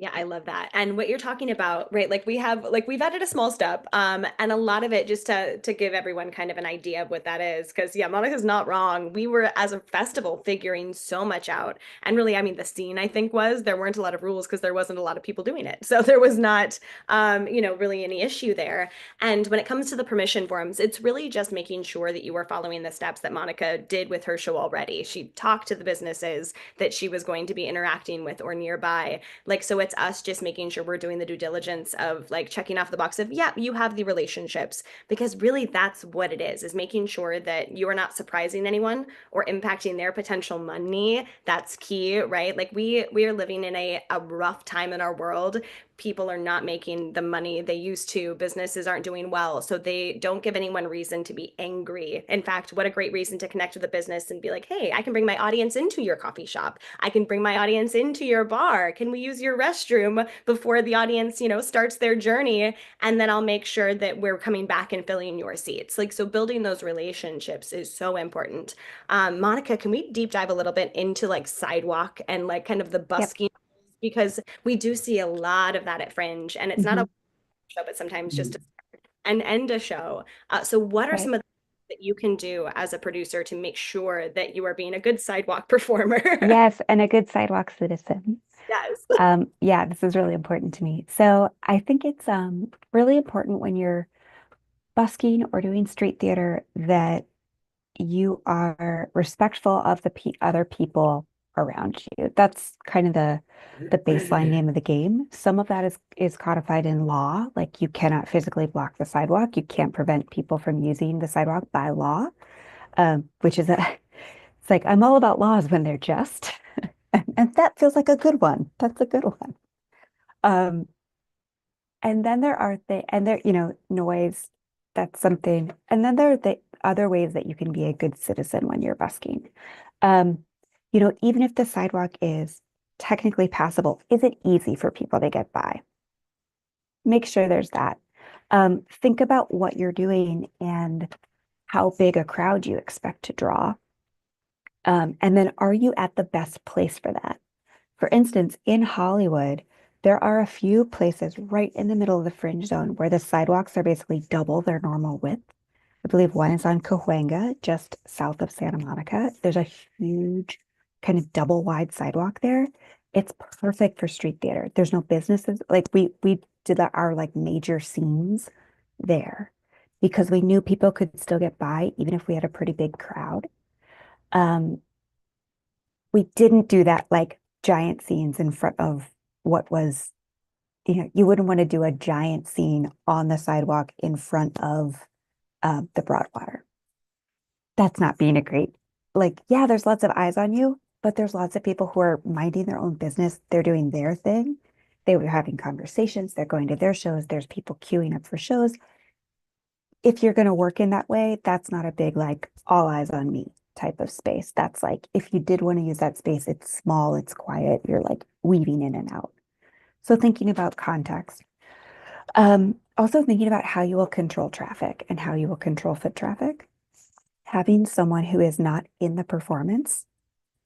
Yeah, I love that. And what you're talking about, right? Like we've added a small step, and a lot of it just to give everyone kind of an idea of what that is. Because yeah, Monica's not wrong. We were as a festival figuring so much out. And really, I mean, the scene I think was there weren't a lot of rules because there wasn't a lot of people doing it. So there was not really any issue there. And when it comes to the permission forms, it's really just making sure that you are following the steps that Monica did with her show already. She talked to the businesses that she was going to be interacting with or nearby. Like, so it's us just making sure we're doing the due diligence of like checking off the box of, yeah, you have the relationships, because really that's what it is making sure that you are not surprising anyone or impacting their potential money. That's key, right? Like we are living in a rough time in our world. People are not making the money they used to. Businesses aren't doing well. So they don't give anyone reason to be angry. In fact, what a great reason to connect with a business and be like, hey, I can bring my audience into your coffee shop. I can bring my audience into your bar. Can we use your restroom before the audience, starts their journey? And then I'll make sure that we're coming back and filling your seats. Like, so building those relationships is so important. Monica, can we deep dive a little bit into like sidewalk and like kind of the Yep. busking? Because we do see a lot of that at Fringe, and it's not a show, but sometimes just an end a show. So what are Right. some of the things that you can do as a producer to make sure that you are being a good sidewalk performer? Yes, and a good sidewalk citizen. Yes. Yeah, this is really important to me. So I think it's really important when you're busking or doing street theater that you are respectful of the other people around you. That's kind of the baseline name of the game. Some of that is codified in law, like you cannot physically block the sidewalk. You can't prevent people from using the sidewalk by law, which is it's like I'm all about laws when they're just, and that feels like a good one. That's a good one. Um, and then there are and there, noise, that's something. And then there are the other ways that you can be a good citizen when you're busking. Um, even if the sidewalk is technically passable, is it easy for people to get by? Make sure there's that. Think about what you're doing and how big a crowd you expect to draw. And then are you at the best place for that? For instance, in Hollywood, there are a few places right in the middle of the Fringe Zone where the sidewalks are basically double their normal width. I believe one is on Cahuenga, just south of Santa Monica. There's a huge kind of double wide sidewalk there. It's perfect for street theater. There's no businesses. Like we did our like major scenes there because we knew people could still get by even if we had a pretty big crowd. Um, we didn't do that like giant scenes in front of what was, you wouldn't want to do a giant scene on the sidewalk in front of the Broadwater. That's not being a great, like, yeah, there's lots of eyes on you, but there's lots of people who are minding their own business. They're doing their thing. They were having conversations. They're going to their shows. There's people queuing up for shows. If you're going to work in that way, that's not a big, like, all eyes on me type of space. That's like, if you did want to use that space, it's small, it's quiet, you're like weaving in and out. So thinking about context. Also thinking about how you will control traffic and how you will control foot traffic. Having someone who is not in the performance,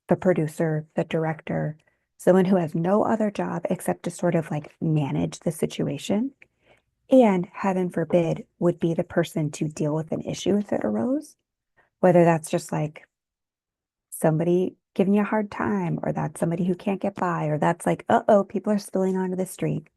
the producer, the director, someone who has no other job except to sort of like manage the situation, and heaven forbid, would be the person to deal with an issue if it arose, whether that's just like somebody giving you a hard time, or that's somebody who can't get by, or that's like, uh-oh, people are spilling onto the street.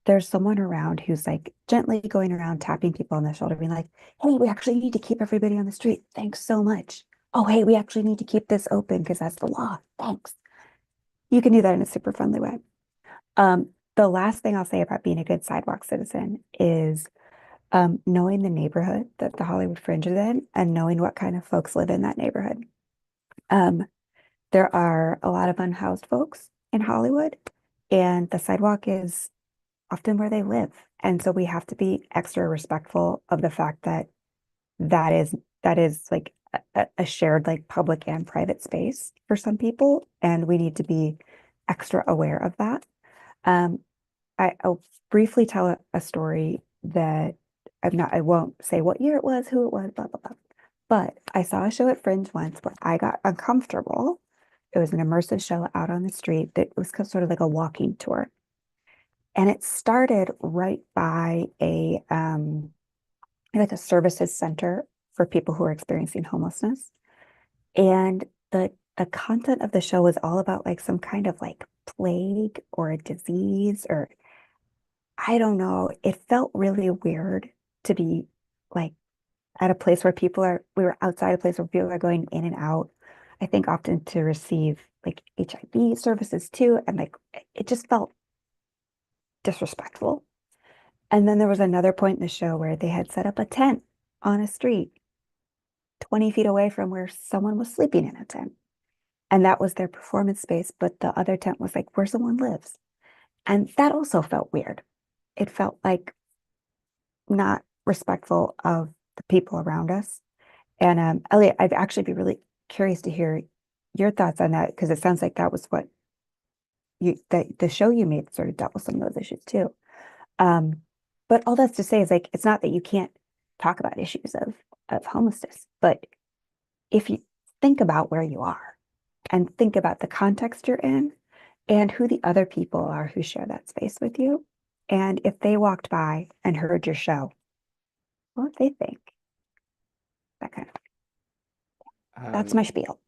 There's someone around who's like gently going around tapping people on the shoulder, being like, hey, we actually need to keep everybody on the street. Thanks so much. Oh, hey, we actually need to keep this open because that's the law. Thanks. You can do that in a super friendly way. The last thing I'll say about being a good sidewalk citizen is knowing the neighborhood that the Hollywood Fringe is in and knowing what kind of folks live in that neighborhood. There are a lot of unhoused folks in Hollywood, and the sidewalk is often where they live. And so we have to be extra respectful of the fact that that is like a shared like public and private space for some people, and we need to be extra aware of that. Um, I'll briefly tell a story that I won't say what year it was, who it was, blah, blah, blah. But I saw a show at Fringe once where I got uncomfortable. It was an immersive show out on the street that was sort of like a walking tour. And it started right by like a services center for people who are experiencing homelessness. And the content of the show was all about like some kind of like plague or a disease, or I don't know. It felt really weird to be like at a place where we were outside a place where people are going in and out. I think often to receive like HIV services too. And like it just felt disrespectful. And then there was another point in the show where they had set up a tent on a street 20 feet away from where someone was sleeping in a tent. And that was their performance space. But the other tent was like where someone lives. And that also felt weird. It felt like not respectful of the people around us. And Elliot, I'd actually be really curious to hear your thoughts on that, because it sounds like that was what the show you made sort of dealt with some of those issues too. But all that's to say is like it's not that you can't talk about issues of homelessness, but if you think about where you are and think about the context you're in and who the other people are who share that space with you, and if they walked by and heard your show, what would they think? That kind of, that's my Um, spiel.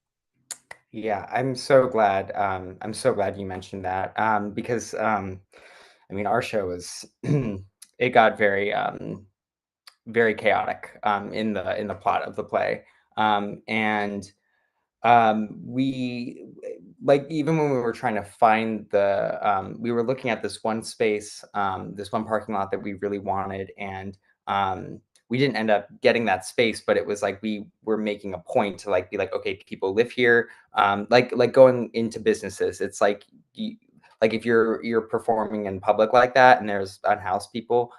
yeah, I'm so glad. I'm so glad you mentioned that because I mean, our show was it got very chaotic in the plot of the play, and we like even when we were trying to find we were looking at this one space, this one parking lot that we really wanted, and we didn't end up getting that space, but it was like we were making a point to like be like, okay, people live here, like going into businesses, it's like like if you're performing in public like that and there's unhoused people,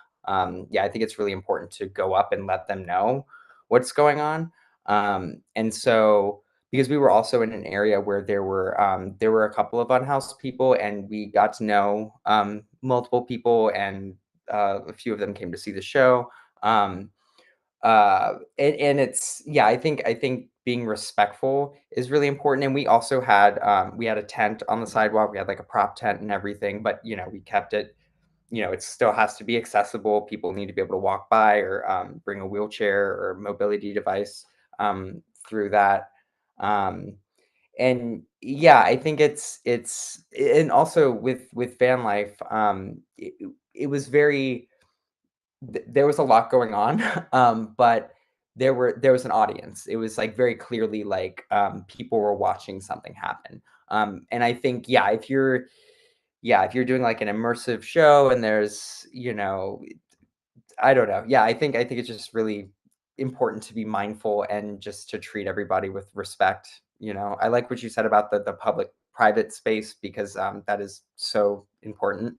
yeah, I think it's really important to go up and let them know what's going on, and so because we were also in an area where there were a couple of unhoused people, and we got to know multiple people, and a few of them came to see the show. Um, and it's yeah, I think being respectful is really important. And we had a tent on the sidewalk. We had like a prop tent and everything, but we kept it. It still has to be accessible. People need to be able to walk by or bring a wheelchair or mobility device through that. Um, and yeah, I think it's and also with van life, it was very there was a lot going on, but there was an audience. It was like very clearly like people were watching something happen. And I think yeah, if you're doing like an immersive show and there's I don't know. Yeah, I think it's just really important to be mindful and just to treat everybody with respect. I like what you said about the public private space because that is so important.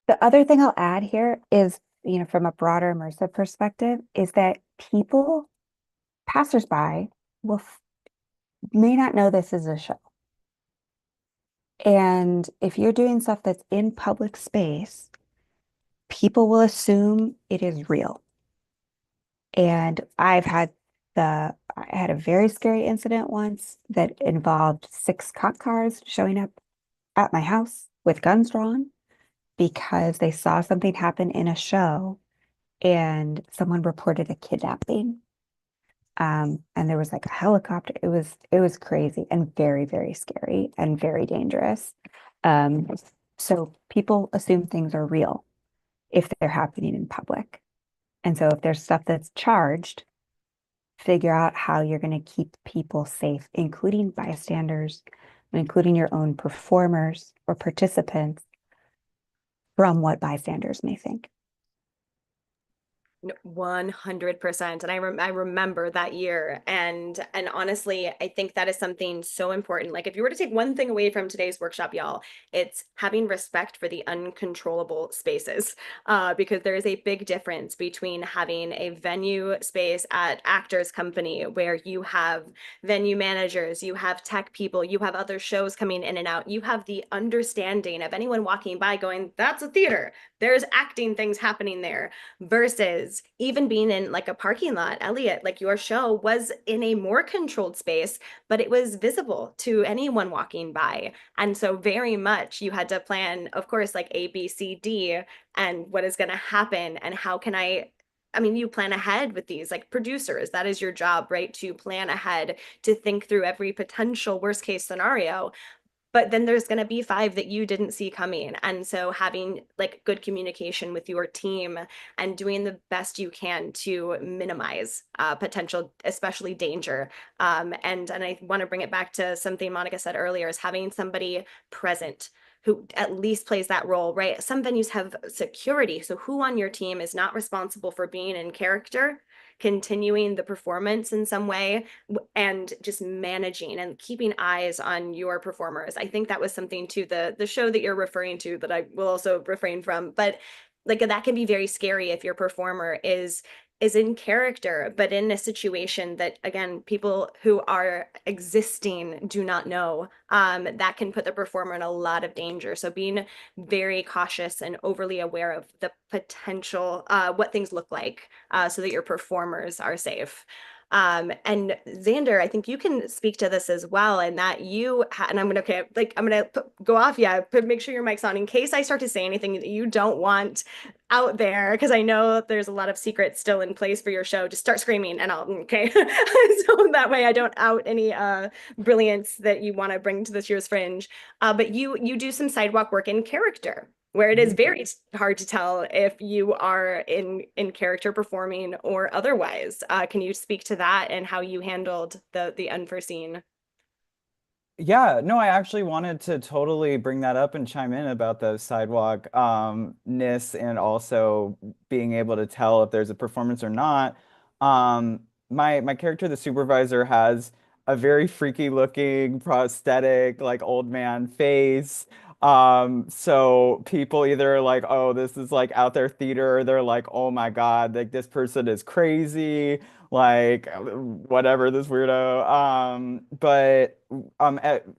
The other thing I'll add here is, from a broader immersive perspective, is that people, passersby, will may not know this is a show. And if you're doing stuff that's in public space, people will assume it is real. And I had a very scary incident once that involved 6 cop cars showing up at my house with guns drawn because they saw something happen in a show and someone reported a kidnapping. And there was like a helicopter. It was crazy and very, very scary and very dangerous. Um, so people assume things are real if they're happening in public. And so if there's stuff that's charged, figure out how you're going to keep people safe, including bystanders, including your own performers or participants from what bystanders may think. 100%. And I remember that year. And honestly, I think that is something so important. Like if you were to take one thing away from today's workshop, y'all, it's having respect for the uncontrollable spaces. Because there is a big difference between having a venue space at Actors Company where you have venue managers, you have tech people, you have other shows coming in and out. You have the understanding of anyone walking by going, that's a theater. There's acting things happening there versus even being in like a parking lot. Elliot, like your show was in a more controlled space, but it was visible to anyone walking by. And so very much you had to plan, of course, like A, B, C, D, and what is going to happen and how can I mean, you plan ahead with these like producers. That is your job, right? To plan ahead, to think through every potential worst case scenario. But then there's going to be 5 that you didn't see coming. And so having like good communication with your team and doing the best you can to minimize potential, especially danger. And I want to bring it back to something Monica said earlier, is having somebody present who at least plays that role, right? Some venues have security. So who on your team is not responsible for being in character, continuing the performance in some way, and just managing and keeping eyes on your performers. I think that was something to the show that you're referring to that I will also refrain from, but like that can be very scary if your performer is in character, but in a situation that, again, people who are existing do not know, that can put the performer in a lot of danger. So being very cautious and overly aware of the potential, what things look like, so that your performers are safe. And Xander, I think you can speak to this as well, and that and I'm gonna, okay, like I'm gonna go off, yeah, but make sure your mic's on in case I start to say anything that you don't want out there, because I know there's a lot of secrets still in place for your show. Just start screaming and I'll, okay. So that way I don't out any brilliance that you want to bring to this year's Fringe. But you do some sidewalk work in character, where it is very hard to tell if you are in character performing or otherwise. Can you speak to that and how you handled the unforeseen? Yeah, no, I actually wanted to totally bring that up and chime in about the sidewalk ness and also being able to tell if there's a performance or not. My character, the supervisor, has a very freaky looking prosthetic, like old man face. So people either are like, oh, this is like out there theater, or they're like, oh my God, like this person is crazy, like whatever, this weirdo. But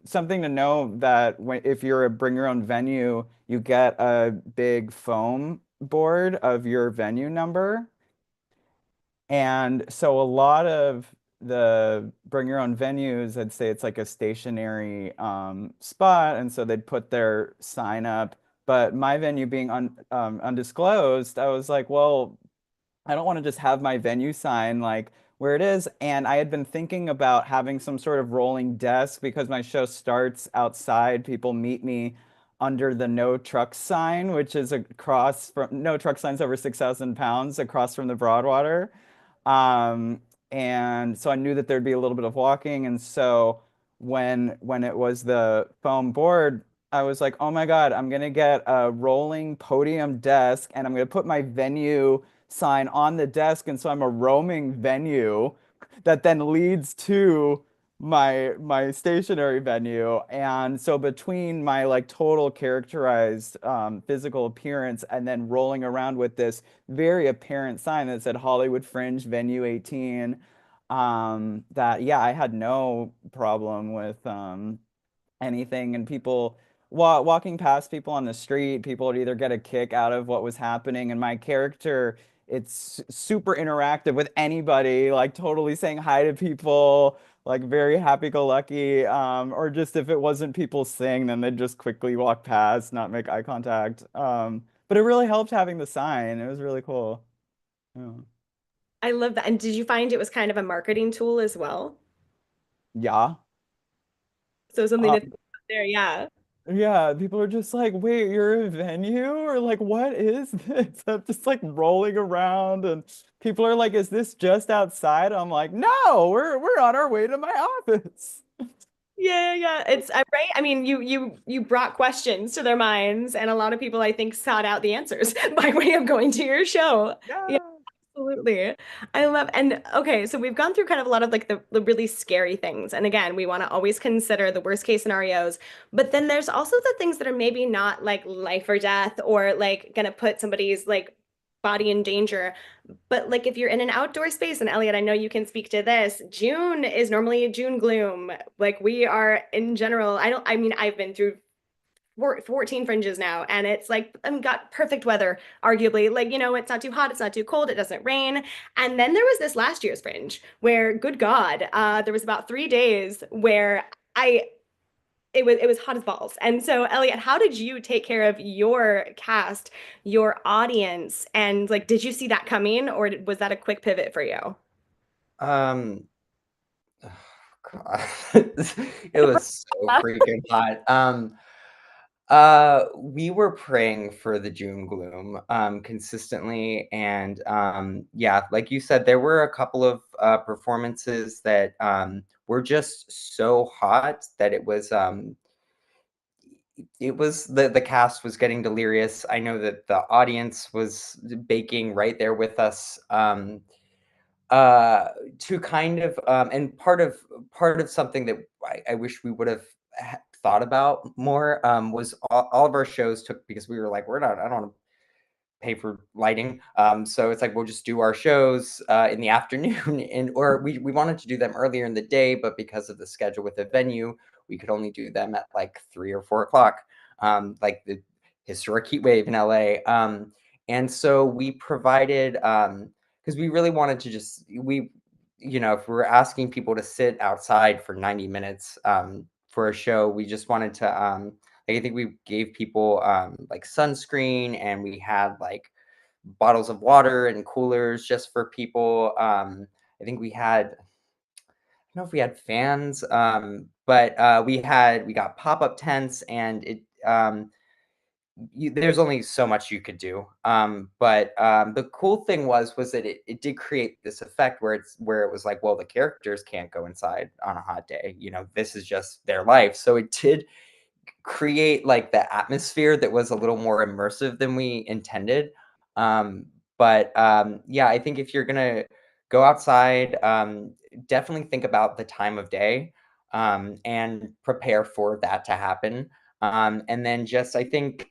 something to know that if you're a bring your own venue, you get a big foam board of your venue number. And so a lot of the bring your own venues, I'd say it's like a stationary spot, and so they'd put their sign up. But my venue being undisclosed, I was like, well, I don't want to just have my venue sign like where it is. And I had been thinking about having some sort of rolling desk because my show starts outside. People meet me under the no truck sign, which is across from no truck signs over 6,000 pounds across from the Broadwater. And so I knew that there'd be a little bit of walking. And so when it was the foam board, I was like, oh my God, I'm gonna get a rolling podium desk and I'm gonna put my venue sign on the desk. And so I'm a roaming venue that then leads to my stationary venue. And so between my like total characterized physical appearance and then rolling around with this very apparent sign that said Hollywood Fringe Venue 18, that yeah, I had no problem with anything, and people walking past people on the street, people would either get a kick out of what was happening, and my character, it's super interactive with anybody, like totally saying hi to people, like very happy-go-lucky. Or just if it wasn't people's thing, then they'd just quickly walk past, not make eye contact. But it really helped having the sign. It was really cool. Yeah. I love that. And did you find it was kind of a marketing tool as well? Yeah. So something to Um, think about there, yeah. Yeah, people are just like, wait, you're a venue? Or like, what is this? I'm just like rolling around and people are like, is this just outside? I'm like, no, we're on our way to my office. Yeah, yeah. It's right. I mean, you brought questions to their minds, and a lot of people, I think, sought out the answers by way of going to your show. Yeah, Yeah. absolutely. I love, and okay, so we've gone through kind of a lot of like the really scary things. And again, we want to always consider the worst case scenarios, but then there's also the things that are maybe not like life or death or like gonna put somebody's like body in danger. But like if you're in an outdoor space, and Elliot, I know you can speak to this, June is normally a June gloom. Like we are in general, I mean, I've been through 14 fringes now, and it's like I've got perfect weather, arguably. Like, it's not too hot, it's not too cold, it doesn't rain. And then there was this last year's fringe where, good God, there was about 3 days where I it was hot as balls. And so, Elliot, how did you take care of your cast, your audience, and like, did you see that coming, or was that a quick pivot for you? Um, oh, God. It was so freaking hot. We were praying for the doom gloom consistently, and yeah, like you said, there were a couple of performances that were just so hot that it was the cast was getting delirious. I know that the audience was baking right there with us. Uh, to kind of and part of something that I wish we would have thought about more was all of our shows took because we were like we're not I don't want to pay for lighting. So it's like we'll just do our shows in the afternoon, and or we wanted to do them earlier in the day, but because of the schedule with the venue, we could only do them at like 3 or 4 o'clock, like the historic heat wave in LA. And so we provided because we really wanted to just if we were asking people to sit outside for 90 minutes for a show, we just wanted to like, I think we gave people like sunscreen, and we had like bottles of water and coolers just for people. I think I don't know if we had fans, but we got pop-up tents, and there's only so much you could do. But the cool thing was that it did create this effect where it was like, well, the characters can't go inside on a hot day. This is just their life. So it did create like the atmosphere that was a little more immersive than we intended. But yeah, I think if you're gonna go outside, definitely think about the time of day and prepare for that to happen. And then just I think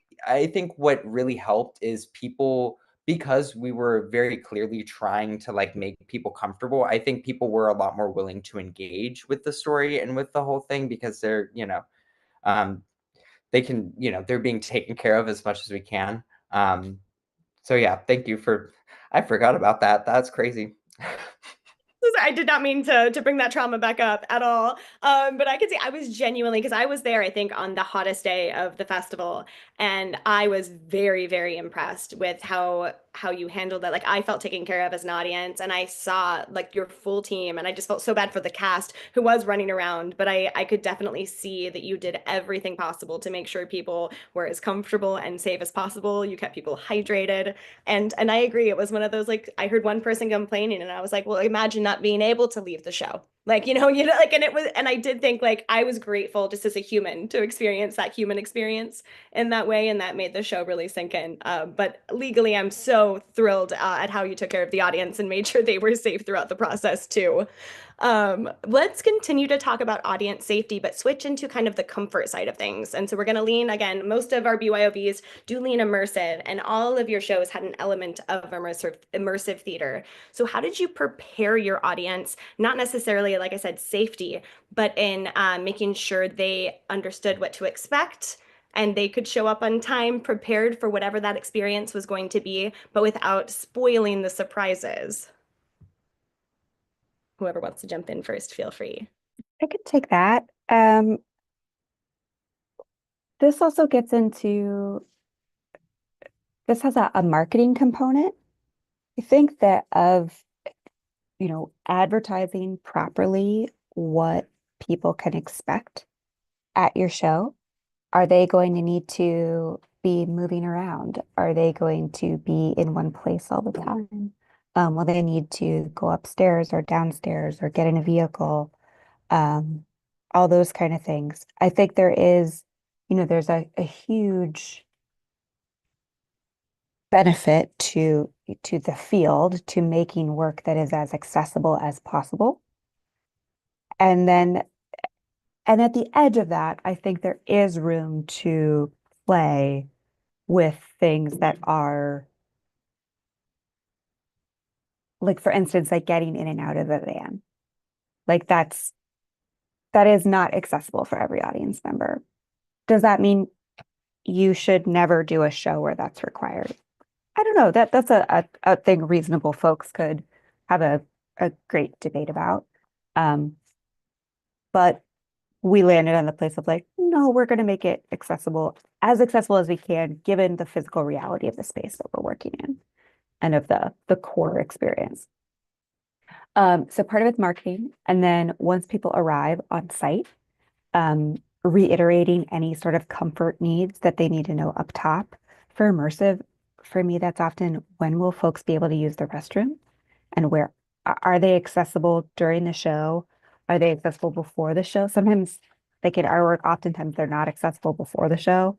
what really helped is people because we were very clearly trying to like make people comfortable. I think people were a lot more willing to engage with the story and with the whole thing because um, they're being taken care of as much as we can. Um, so yeah, thank you for I forgot about that. That's crazy. I did not mean to bring that trauma back up at all. But I could say I was genuinely because I was there, I think, on the hottest day of the festival, and I was very, very impressed with how you handled that. Like I felt taken care of as an audience, and I saw like your full team, and I just felt so bad for the cast who was running around, but I could definitely see that you did everything possible to make sure people were as comfortable and safe as possible. You kept people hydrated. And I agree. It was one of those like I heard one person complaining, and I was like, well, imagine not being able to leave the show. Like, like, and it was, and I did think like I was grateful just as a human to experience that human experience in that way, and that made the show really sink in. But legally, I'm so thrilled at how you took care of the audience and made sure they were safe throughout the process too. Let's continue to talk about audience safety, but switch into kind of the comfort side of things. And so we're going to lean again, most of our BYOVs do lean immersive, and all of your shows had an element of immersive theater. So how did you prepare your audience, not necessarily, like I said, safety, but in making sure they understood what to expect and they could show up on time, prepared for whatever that experience was going to be, but without spoiling the surprises. Whoever wants to jump in first, feel free. I could take that. This also gets into, this has a marketing component. I think that of, advertising properly what people can expect at your show. Are they going to need to be moving around? Are they going to be in one place all the time? Will they need to go upstairs or downstairs or get in a vehicle? Um, all those kind of things. I think there is, there's a huge benefit to the field, to making work that is as accessible as possible. And then, and at the edge of that, I think there is room to play with things that are, like, for instance, like getting in and out of a van. Like that is not accessible for every audience member. Does that mean you should never do a show where that's required? I don't know. That's a thing reasonable folks could have a great debate about. But we landed on the place of like, no, we're going to make it accessible as we can, given the physical reality of the space that we're working in and of the core experience. So part of it's marketing. And then once people arrive on site, reiterating any sort of comfort needs that they need to know up top. For immersive, for me, that's often, when will folks be able to use the restroom, and where are they accessible during the show? Are they accessible before the show? Sometimes, like in our work, oftentimes they're not accessible before the show,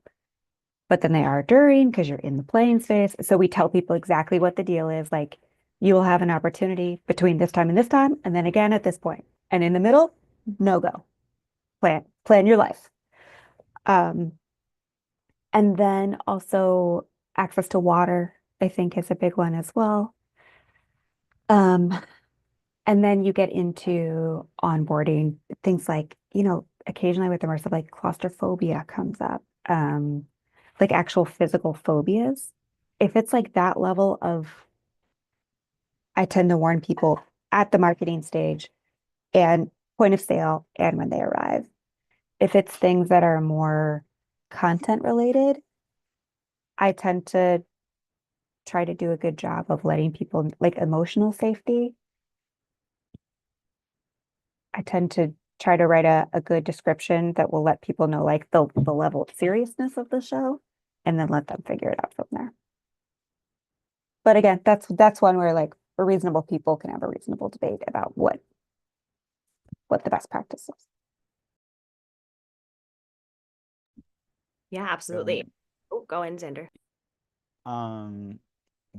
but then they are during, because you're in the playing space. So we tell people exactly what the deal is. Like, you will have an opportunity between this time and this time, and then again at this point. And in the middle, no go. Plan your life. And then also access to water, I think, is a big one as well. And then you get into onboarding, things like, occasionally with immersive, like claustrophobia comes up, like actual physical phobias. If it's like that level of, I tend to warn people at the marketing stage and point of sale and when they arrive. If it's things that are more content related, I tend to try to do a good job of letting people, like emotional safety. I tend to try to write a good description that will let people know like the level of seriousness of the show, and then let them figure it out from there. But again, that's one where like reasonable people can have a reasonable debate about what the best practice is. Yeah, absolutely. Oh, go in, Xander.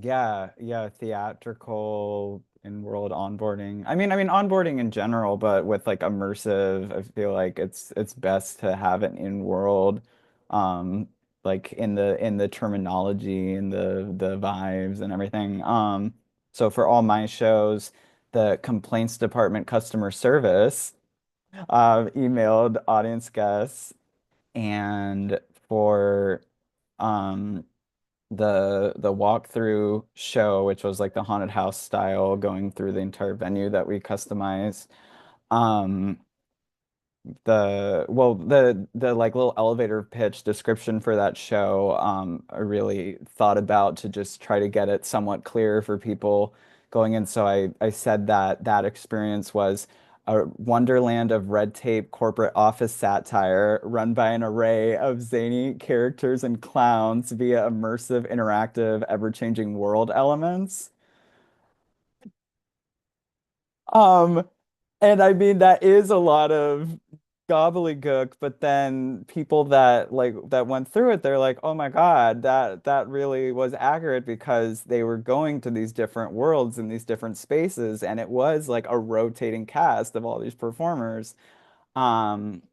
Yeah, theatrical in-world onboarding. I mean onboarding in general, but with like immersive, I feel like it's best to have an in-world, like in the terminology and the vibes and everything. So for all my shows, the complaints department customer service emailed audience guests, and for um the walkthrough show, which was like the haunted house style, going through the entire venue that we customized. Um, the like little elevator pitch description for that show, I really thought about to just try to get it somewhat clear for people going in. So I said that experience was a wonderland of red tape corporate office satire run by an array of zany characters and clowns via immersive, interactive, ever-changing world elements. Um, and I mean that is a lot of gobbledygook, but then people that went through it, they're like, oh my God, that really was accurate, because they were going to these different worlds and these different spaces, and it was like a rotating cast of all these performers. Um,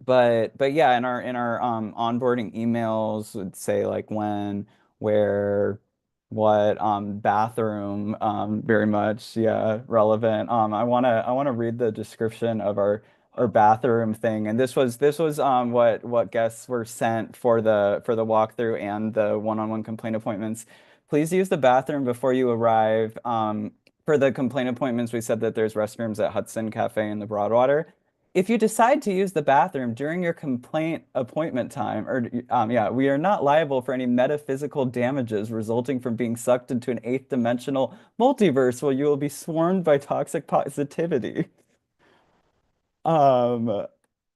but yeah, in our onboarding emails would say like when, where, what, bathroom, very much, yeah, relevant. I wanna read the description of our or bathroom thing. And this was what guests were sent for the walkthrough and the one-on-one complaint appointments. Please use the bathroom before you arrive. For the complaint appointments, we said that there's restrooms at Hudson Cafe in the Broadwater. If you decide to use the bathroom during your complaint appointment time, or yeah, we are not liable for any metaphysical damages resulting from being sucked into an eighth dimensional multiverse where you will be swarmed by toxic positivity. Um,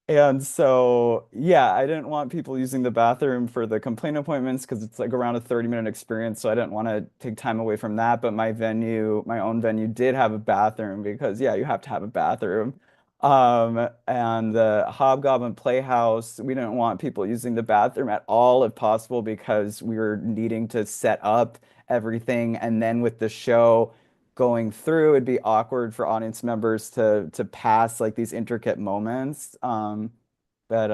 and so, yeah, I didn't want people using the bathroom for the complaint appointments because it's like around a 30-minute experience. So I didn't want to take time away from that. But my own venue did have a bathroom because, yeah, you have to have a bathroom. And the Hobgoblin Playhouse, we didn't want people using the bathroom at all if possible because we were needing to set up everything. And then with the show going through, it'd be awkward for audience members to pass like these intricate moments. But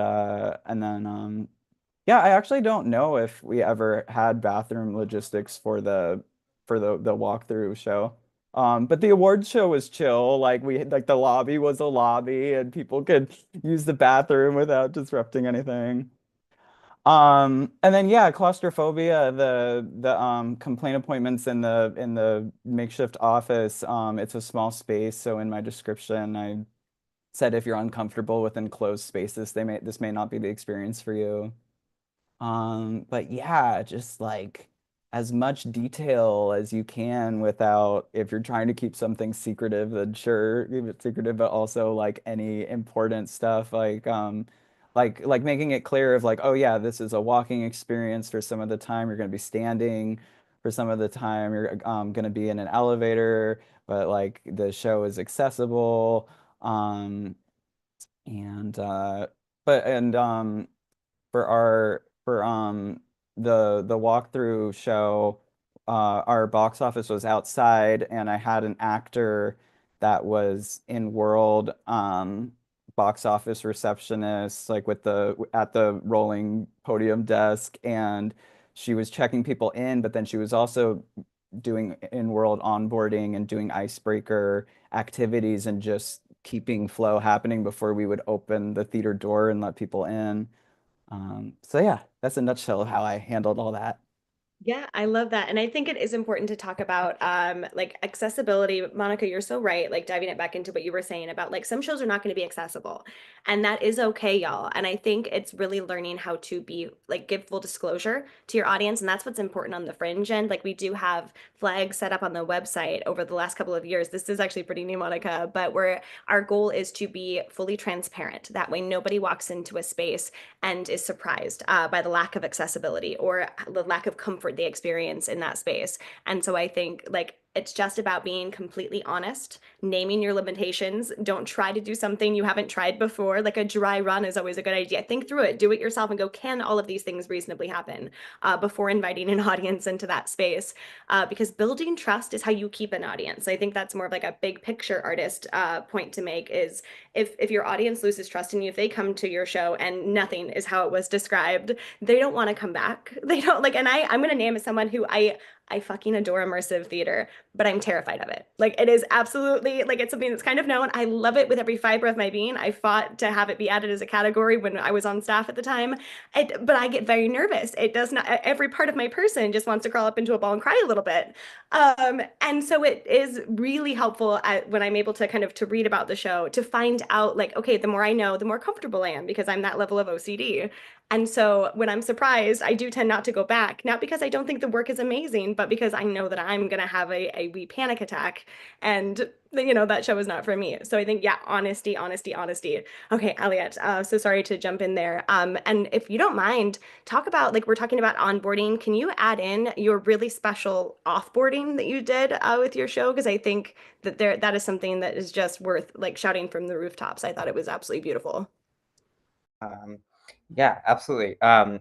and then yeah, I actually don't know if we ever had bathroom logistics for the walkthrough show. But the awards show was chill. Like we like the lobby was a lobby and people could use the bathroom without disrupting anything. And then yeah, claustrophobia, the complaint appointments in the makeshift office, it's a small space, so in my description I said if you're uncomfortable with enclosed spaces, this may not be the experience for you. But yeah, just like as much detail as you can without, if you're trying to keep something secretive, then sure, keep it secretive, but also like any important stuff, like making it clear of like, oh yeah, this is a walking experience for some of the time you're gonna be standing, for some of the time you're gonna be in an elevator, but like the show is accessible. Um, and but and for our for the walkthrough show, our box office was outside, and I had an actor that was in world box office receptionist, like with the at the rolling podium desk, and she was checking people in, but then she was also doing in-world onboarding and doing icebreaker activities and just keeping flow happening before we would open the theater door and let people in. So yeah, that's a nutshell of how I handled all that. Yeah, I love that. And I think it is important to talk about like accessibility. Monica, you're so right. Like diving it back into what you were saying about like some shows are not going to be accessible. And that is okay, y'all. And I think it's really learning how to be like give full disclosure to your audience. And that's what's important on the Fringe end. Like we do have flags set up on the website over the last couple of years. This is actually pretty new, Monica, but our goal is to be fully transparent. That way nobody walks into a space and is surprised by the lack of accessibility or the lack of comfort they experience in that space. And so I think like it's just about being completely honest, naming your limitations. Don't try to do something you haven't tried before. Like a dry run is always a good idea. Think through it, do it yourself, and go, can all of these things reasonably happen before inviting an audience into that space? Because building trust is how you keep an audience. I think that's more of like a big picture artist point to make is if your audience loses trust in you, if they come to your show and nothing is how it was described, they don't want to come back. They don't like, and I'm gonna name as someone who I fucking adore immersive theater, but I'm terrified of it. Like it is absolutely like it's something that's kind of known. I love it with every fiber of my being. I fought to have it be added as a category when I was on staff at the time. But I get very nervous. It does not, every part of my person just wants to crawl up into a ball and cry a little bit. And so it is really helpful when I'm able to kind of to read about the show to find out like, okay, the more I know, the more comfortable I am because I'm that level of OCD. And so when I'm surprised, I do tend not to go back, not because I don't think the work is amazing, but because I know that I'm going to have a wee panic attack. And, you know, that show is not for me. So I think, yeah, honesty, honesty, honesty. Okay, Elliot, so sorry to jump in there. And if you don't mind, talk about, like, we're talking about onboarding. Can you add in your really special offboarding that you did with your show? Because I think that is something that is just worth, like, shouting from the rooftops. I thought it was absolutely beautiful. Um, yeah, absolutely. And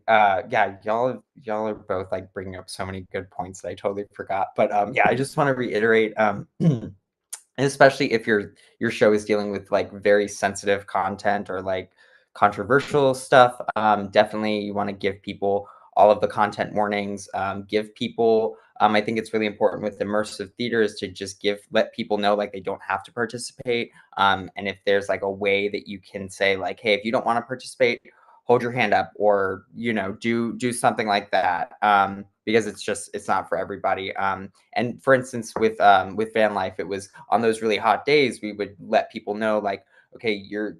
yeah, y'all are both like bringing up so many good points that I totally forgot. But yeah, I just want to reiterate, especially if your show is dealing with like very sensitive content or like controversial stuff, definitely you want to give people all of the content warnings, give people, I think it's really important with immersive theater is to just let people know like they don't have to participate. And if there's like a way that you can say like, hey, if you don't want to participate, hold your hand up, or do something like that, because it's not for everybody. And for instance, with van life, it was on those really hot days we would let people know like, okay, you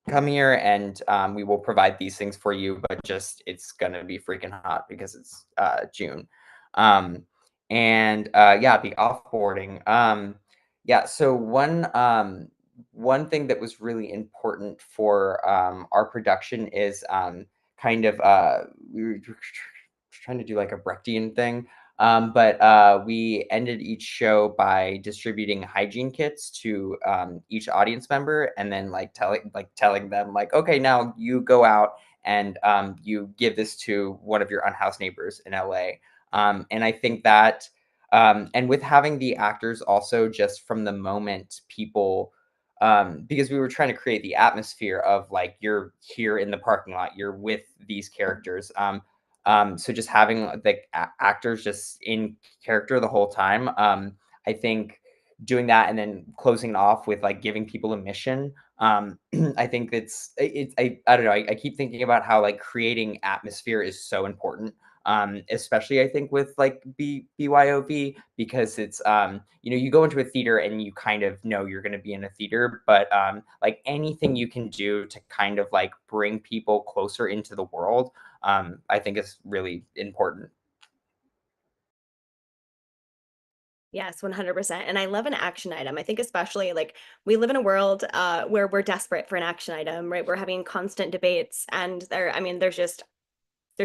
come here and we will provide these things for you, but just it's gonna be freaking hot because it's June. um, and yeah, the offboarding. Yeah, so one thing that was really important for our production is kind of we were trying to do like a Brechtian thing. But we ended each show by distributing hygiene kits to each audience member, and then telling them like, okay, now you go out and you give this to one of your unhoused neighbors in LA. And I think that, and with having the actors also, just from the moment people, because we were trying to create the atmosphere of like you're here in the parking lot, you're with these characters. So just having the actors just in character the whole time. I think doing that and then closing it off with like giving people a mission. I think I don't know. I keep thinking about how like creating atmosphere is so important. Especially I think with like BYOV, because it's you go into a theater and you kind of know you're going to be in a theater, but like anything you can do to kind of like bring people closer into the world, I think is really important. Yes, 100%. And I love an action item. I think especially like we live in a world where we're desperate for an action item, right? We're having constant debates and I mean, there's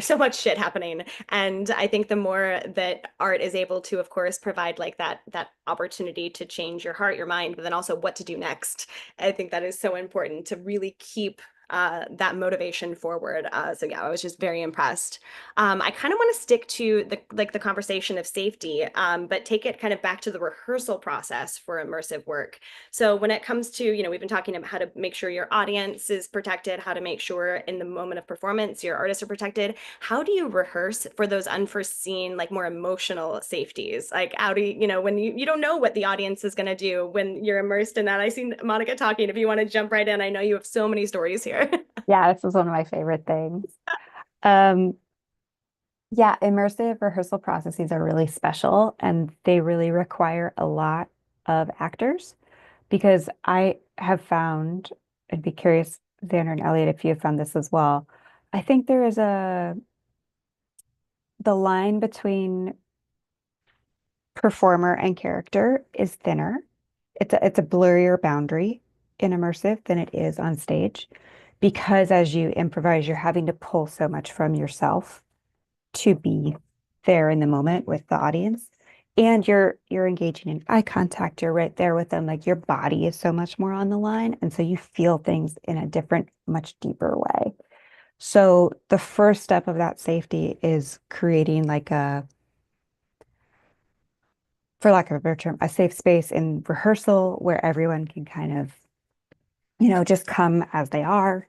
so much shit happening. And I think the more that art is able to, of course, provide like that opportunity to change your heart, your mind, but then also what to do next. I think that is so important to really keep that motivation forward. So yeah, I was just very impressed. I kind of want to stick to the conversation of safety, but take it kind of back to the rehearsal process for immersive work. So when it comes to, we've been talking about how to make sure your audience is protected, how to make sure in the moment of performance your artists are protected. How do you rehearse for those unforeseen, like more emotional safeties? Like how do when you don't know what the audience is going to do when you're immersed in that? I see Monica talking. If you want to jump right in, I know you have so many stories here. Yeah, this is one of my favorite things. Um, yeah, immersive rehearsal processes are really special and they really require a lot of actors because I have found, I'd be curious, Xander and Elliot, if you have found this as well. I think there is the line between performer and character is thinner. It's a blurrier boundary in immersive than it is on stage because as you improvise, you're having to pull so much from yourself to be there in the moment with the audience. And you're engaging in eye contact. You're right there with them. Like your body is so much more on the line. And so you feel things in a different, much deeper way. So the first step of that safety is creating like for lack of a better term, a safe space in rehearsal where everyone can kind of, just come as they are.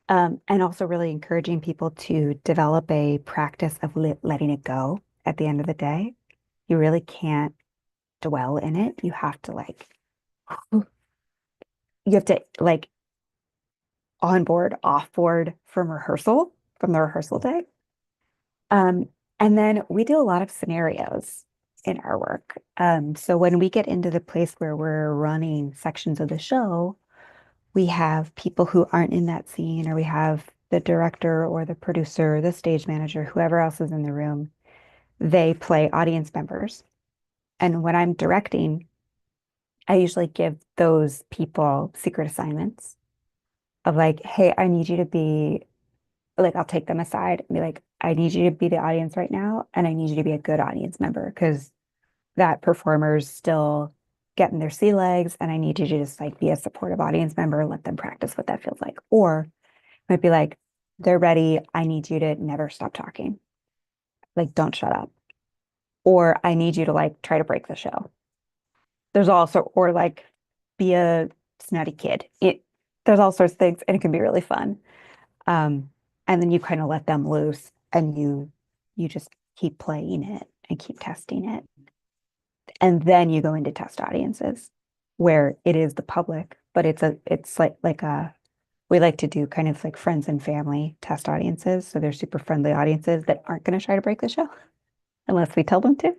And also really encouraging people to develop a practice of letting it go at the end of the day. You really can't dwell in it. You have to like onboard, offboard from the rehearsal day. Um, and then we do a lot of scenarios in our work. So when we get into the place where we're running sections of the show, we have people who aren't in that scene, or we have the director or the producer, the stage manager, whoever else is in the room. They play audience members. And when I'm directing, I usually give those people secret assignments of like, hey, I need you to be like, I'll take them aside and be like, I need you to be the audience right now, and I need you to be a good audience member because that performer's still getting their sea legs, and I need you to just like be a supportive audience member, let them practice what that feels like. Or it might be like, they're ready. I need you to never stop talking. Like, don't shut up. Or I need you to like try to break the show. There's also, or like be a snotty kid. There's all sorts of things, and it can be really fun. Um, and then you kind of let them loose and you just keep playing it and keep testing it. And then you go into test audiences where it is the public, but it's like a we like to do kind of like friends and family test audiences. So they're super friendly audiences that aren't going to try to break the show unless we tell them to.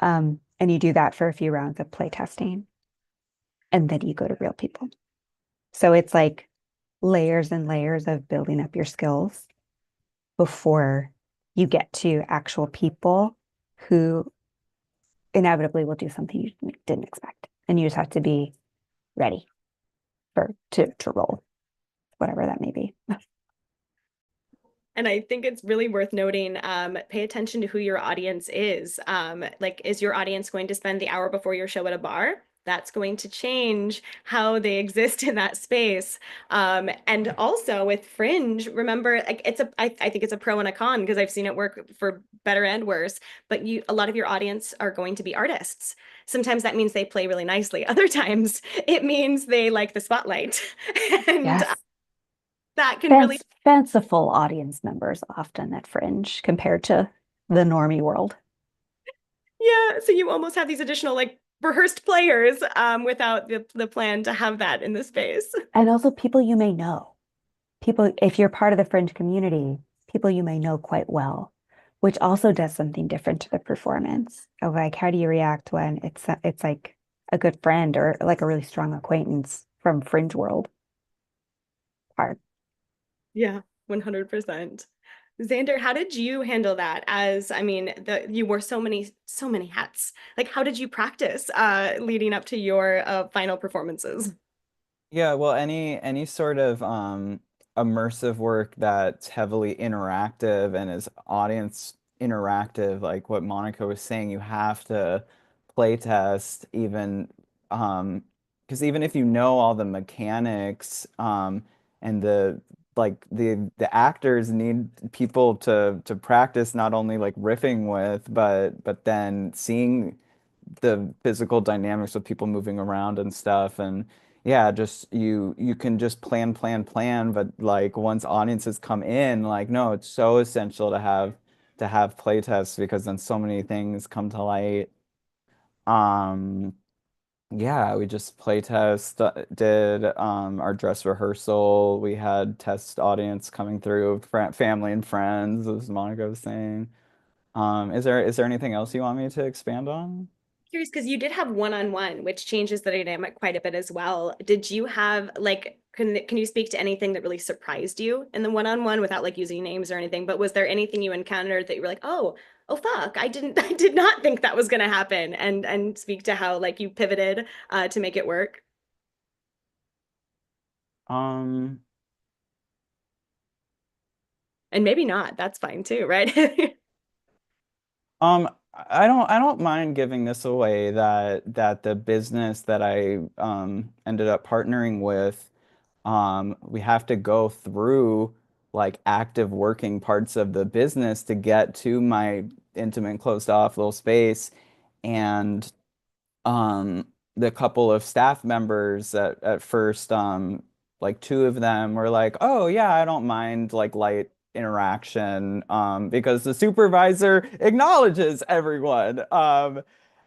And you do that for a few rounds of play testing, and then you go to real people. So it's like layers and layers of building up your skills before you get to actual people who inevitably will do something you didn't expect. And you just have to be ready to roll, whatever that may be. And I think it's really worth noting, pay attention to who your audience is. Like, is your audience going to spend the hour before your show at a bar? That's going to change how they exist in that space. And also with Fringe, remember, like I think it's a pro and a con because I've seen it work for better and worse. But a lot of your audience are going to be artists. Sometimes that means they play really nicely. Other times it means they like the spotlight, and Yes. that can really Fanciful audience members often at Fringe compared to the normie world. Yeah, so you almost have these additional like rehearsed players without the plan to have that in the space. And also people you may know. People, if you're part of the Fringe community, people you may know quite well, which also does something different to the performance of like how do you react when it's like a good friend or like a really strong acquaintance from Fringe world. Hard. Yeah, 100%. Xander, how did you handle that? As I mean, you wore so many hats. Like, how did you practice leading up to your final performances? Yeah, well, any sort of immersive work that's heavily interactive and is audience interactive, like what Monica was saying, you have to play test even because even if you know all the mechanics and the actors need people to practice not only like riffing with, but then seeing the physical dynamics of people moving around and stuff. And yeah, just you can just plan, but like once audiences come in, like no, it's so essential to have play tests because then so many things come to light. Um, yeah, we just play test, did our dress rehearsal. We had test audience coming through, family and friends, as Monica was saying. Is there anything else you want me to expand on? Curious because you did have one-on-one, which changes the dynamic quite a bit as well. Did you have like can you speak to anything that really surprised you in the one-on-one without like using names or anything? But was there anything you encountered that you were like, oh fuck, I did not think that was gonna happen, and speak to how like you pivoted to make it work? Um, And maybe not, that's fine too, right? I don't mind giving this away that the business that I ended up partnering with, we have to go through like active working parts of the business to get to my intimate closed off little space. And um the couple of staff members at first like two of them were like, "Oh yeah, I don't mind like light interaction because the supervisor acknowledges everyone."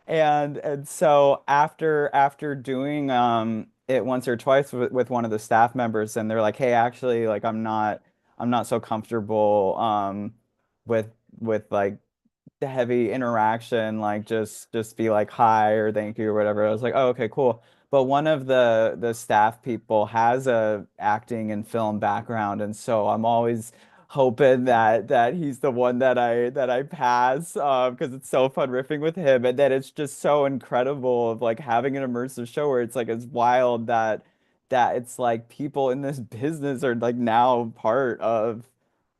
And so after doing it once or twice with one of the staff members, and they're like, "Hey, actually like I'm not so comfortable with like the heavy interaction, like just be like hi or thank you or whatever." I was like, oh, okay, cool. But one of the staff people has a acting and film background, and so I'm always hoping that he's the one that I pass because it's so fun riffing with him, and then it's just so incredible of like having an immersive show where it's like it's wild that it's like people in this business are like now part of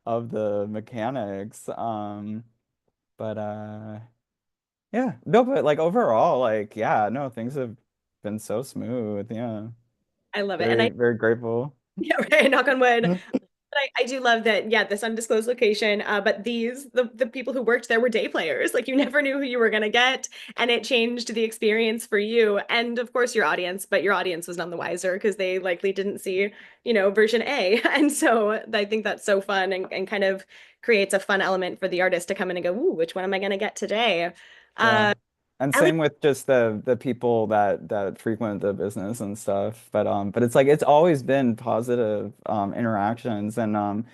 the mechanics. But yeah, no, but like overall, like yeah, no, things have been so smooth. Yeah, I love it. And very I very grateful. yeah, right, knock on wood. I do love that, yeah, this undisclosed location, but the people who worked there were day players. Like you never knew who you were gonna get, and it changed the experience for you and of course your audience, but your audience was none the wiser because they likely didn't see, version A. And so I think that's so fun and kind of creates a fun element for the artist to come in and go, ooh, which one am I gonna get today? Yeah. And Ellie, same with just the people that frequent the business and stuff. But it's like it's always been positive interactions and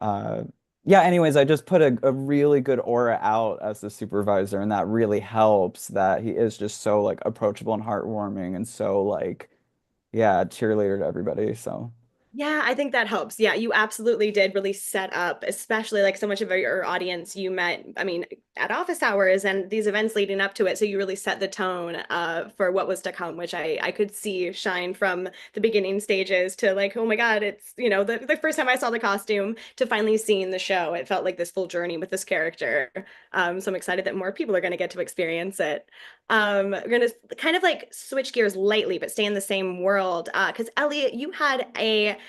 uh yeah, anyways, I just put a really good aura out as the supervisor and that really helps that he is just so like approachable and heartwarming and so like yeah, cheerleader to everybody. So yeah, I think that helps. Yeah, you absolutely did really set up, especially like so much of your audience you met, I mean, at office hours and these events leading up to it. So you really set the tone for what was to come, which I could see shine from the beginning stages to like, oh my God, it's, the first time I saw the costume to finally seeing the show. It felt like this full journey with this character. So I'm excited that more people are going to get to experience it. We're gonna kind of like switch gears lightly, but stay in the same world. Because Elliot, you had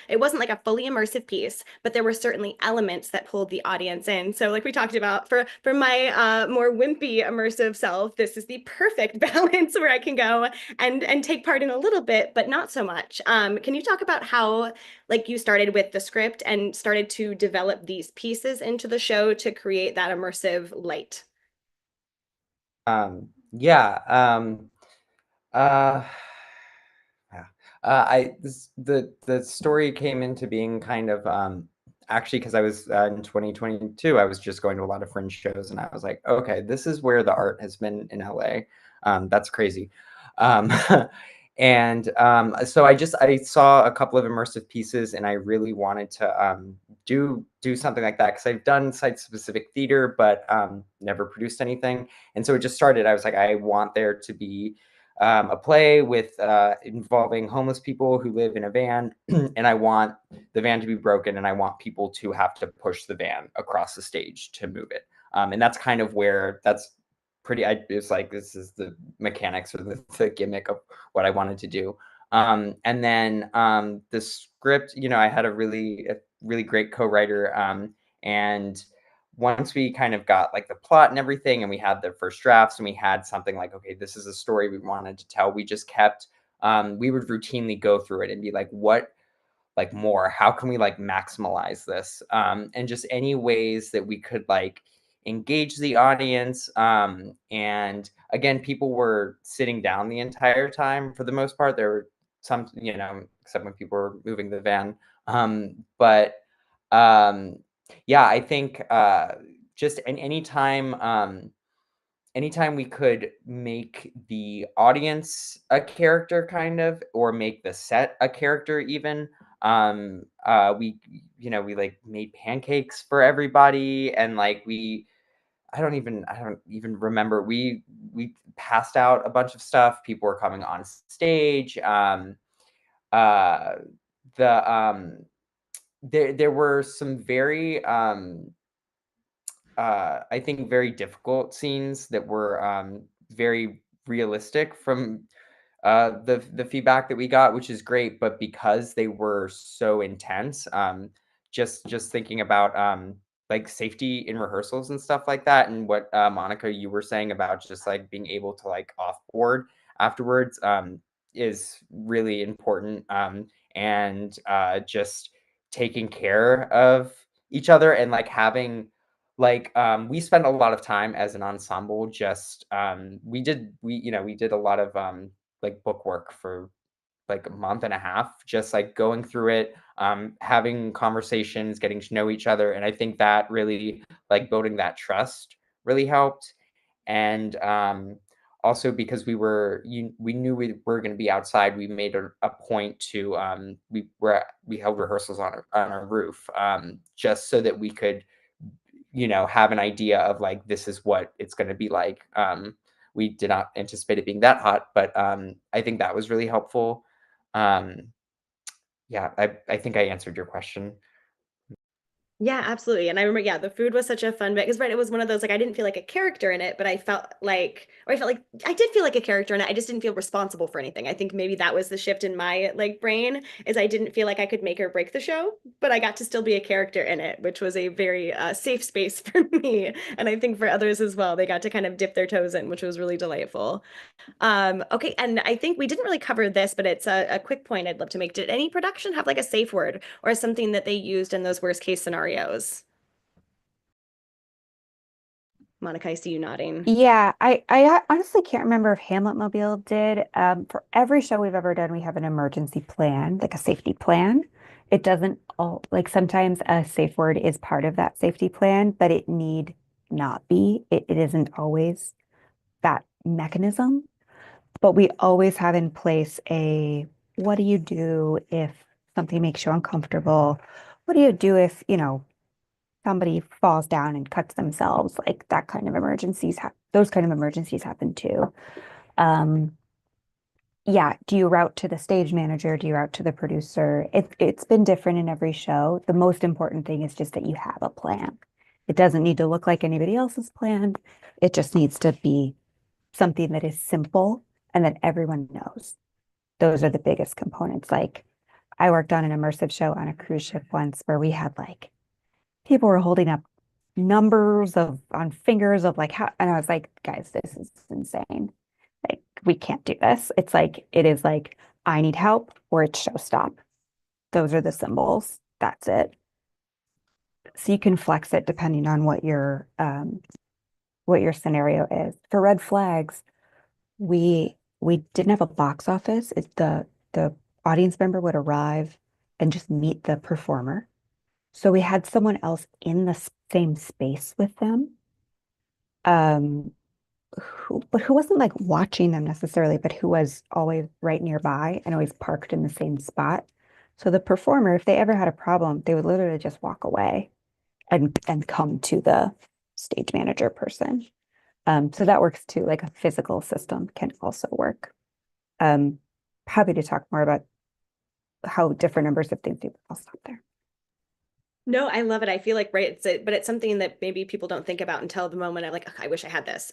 it wasn't like a fully immersive piece, but there were certainly elements that pulled the audience in. So, like we talked about, for my more wimpy immersive self, this is the perfect balance where I can go and take part in a little bit, but not so much. Can you talk about how like you started with the script and started to develop these pieces into the show to create that immersive light? Yeah. Uh, yeah. The story came into being kind of actually because I was in 2022, I was just going to a lot of Fringe shows, and I was like, okay, this is where the art has been in LA. That's crazy. Um, and so I saw a couple of immersive pieces, and I really wanted to do something like that because I've done site specific theater, but never produced anything. And so it just started. I was like, I want there to be a play with involving homeless people who live in a van, and I want the van to be broken, and I want people to have to push the van across the stage to move it. And that's kind of where that's pretty. It's like this is the mechanics or the gimmick of what I wanted to do. And then the script, I had a really great co-writer, and once we kind of got like the plot and everything and we had the first drafts and we had something like, okay, this is a story we wanted to tell, we just kept we would routinely go through it and be like, what like more, how can we like maximize this, and just any ways that we could like engage the audience, and again, people were sitting down the entire time for the most part. There were some, except when people were moving the van, but um yeah, I think just anytime anytime we could make the audience a character kind of, or make the set a character even, we we like made pancakes for everybody, and like I don't even remember, we passed out a bunch of stuff, people were coming on stage, uh the there were some very I think very difficult scenes that were very realistic from the feedback that we got, which is great. But because they were so intense, just thinking about like safety in rehearsals and stuff like that, and what Monica, you were saying about just like being able to like offboard afterwards, is really important. And just taking care of each other and like having like we spent a lot of time as an ensemble, just we did a lot of like book work for like a month and a half, just like going through it, having conversations, getting to know each other. And I think that really like building that trust really helped. And also because we knew we were going to be outside, we made a point to we held rehearsals on our roof, just so that we could have an idea of like, this is what it's going to be like. We did not anticipate it being that hot, but I think that was really helpful. Um, yeah, I think I answered your question. Yeah, absolutely. And I remember, yeah, the food was such a fun bit because, right, it was one of those like I didn't feel like a character in it, but I felt like, or I felt like I did feel like a character in it. I just didn't feel responsible for anything. I think maybe that was the shift in my like brain is I didn't feel like I could make or break the show, but I got to still be a character in it, which was a very safe space for me. And I think for others as well, they got to kind of dip their toes in, which was really delightful. Okay, and I think we didn't really cover this, but it's a quick point I'd love to make. Did any production have like a safe word or something that they used in those worst case scenarios? Monica, I see you nodding. Yeah, I honestly can't remember if Hamlet Mobile did. For every show we've ever done, we have an emergency plan, like a safety plan. It doesn't all like sometimes a safe word is part of that safety plan, but it need not be. It isn't always that mechanism. But we always have in place a what do you do if something makes you uncomfortable? What do you do if, somebody falls down and cuts themselves? Like that kind of emergencies, those kind of emergencies happen too. Um, yeah, do you route to the stage manager? Do you route to the producer? It's been different in every show. The most important thing is just that you have a plan. It doesn't need to look like anybody else's plan. It just needs to be something that is simple and that everyone knows. Those are the biggest components. Like I worked on an immersive show on a cruise ship once where we had like people were holding up numbers of on fingers of like how, and I was like, guys, this is insane. Like we can't do this. It's like it is like I need help or it's show stop. Those are the symbols. That's it. So you can flex it depending on what your scenario is. For red flags, we didn't have a box office. The audience member would arrive and just meet the performer. So we had someone else in the same space with them, um, who wasn't like watching them necessarily, but who was always right nearby and always parked in the same spot. So the performer, if they ever had a problem, they would literally just walk away and come to the stage manager person. So that works too. Like a physical system can also work. Um, Happy to talk more about how different numbers of things do. I'll stop there. No, I love it. I feel like right, but it's something that maybe people don't think about until the moment I'm like, "Ugh, I wish I had this.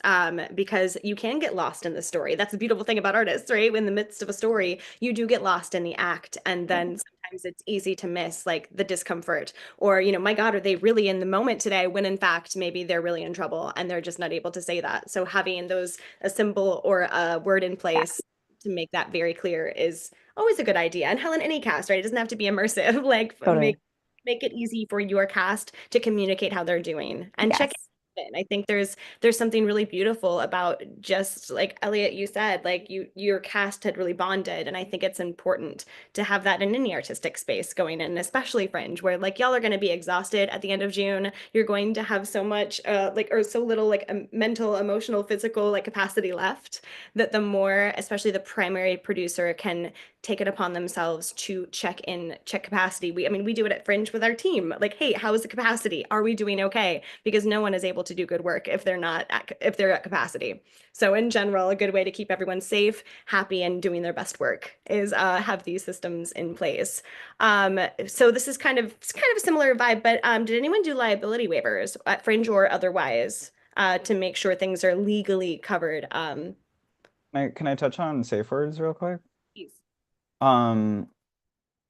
Because you can get lost in the story. That's the beautiful thing about artists, right? In the midst of a story, you do get lost in the act, and then sometimes it's easy to miss like the discomfort, or my God, are they really in the moment today? When in fact, maybe they're really in trouble and they're just not able to say that. So having those a symbol or a word in Yeah, place to make that very clear is always a good idea. And Helen, any cast, right? It doesn't have to be immersive. Like totally. make it easy for your cast to communicate how they're doing and check Yes, in. I think there's something really beautiful about just like Elliot, you said, like your cast had really bonded. And I think it's important to have that in any artistic space going in, especially Fringe, where like y'all are going to be exhausted at the end of June. You're going to have so much like or so little like mental, emotional, physical like capacity left that the more, especially the primary producer can take it upon themselves to check capacity. I mean, we do it at Fringe with our team. Like, hey, how is the capacity? Are we doing okay? Because no one is able to do good work if if they're at capacity. So in general, a good way to keep everyone safe, happy, and doing their best work is have these systems in place. So this is kind of a similar vibe, but did anyone do liability waivers at Fringe or otherwise to make sure things are legally covered? Can I touch on safe words real quick? Please. Um,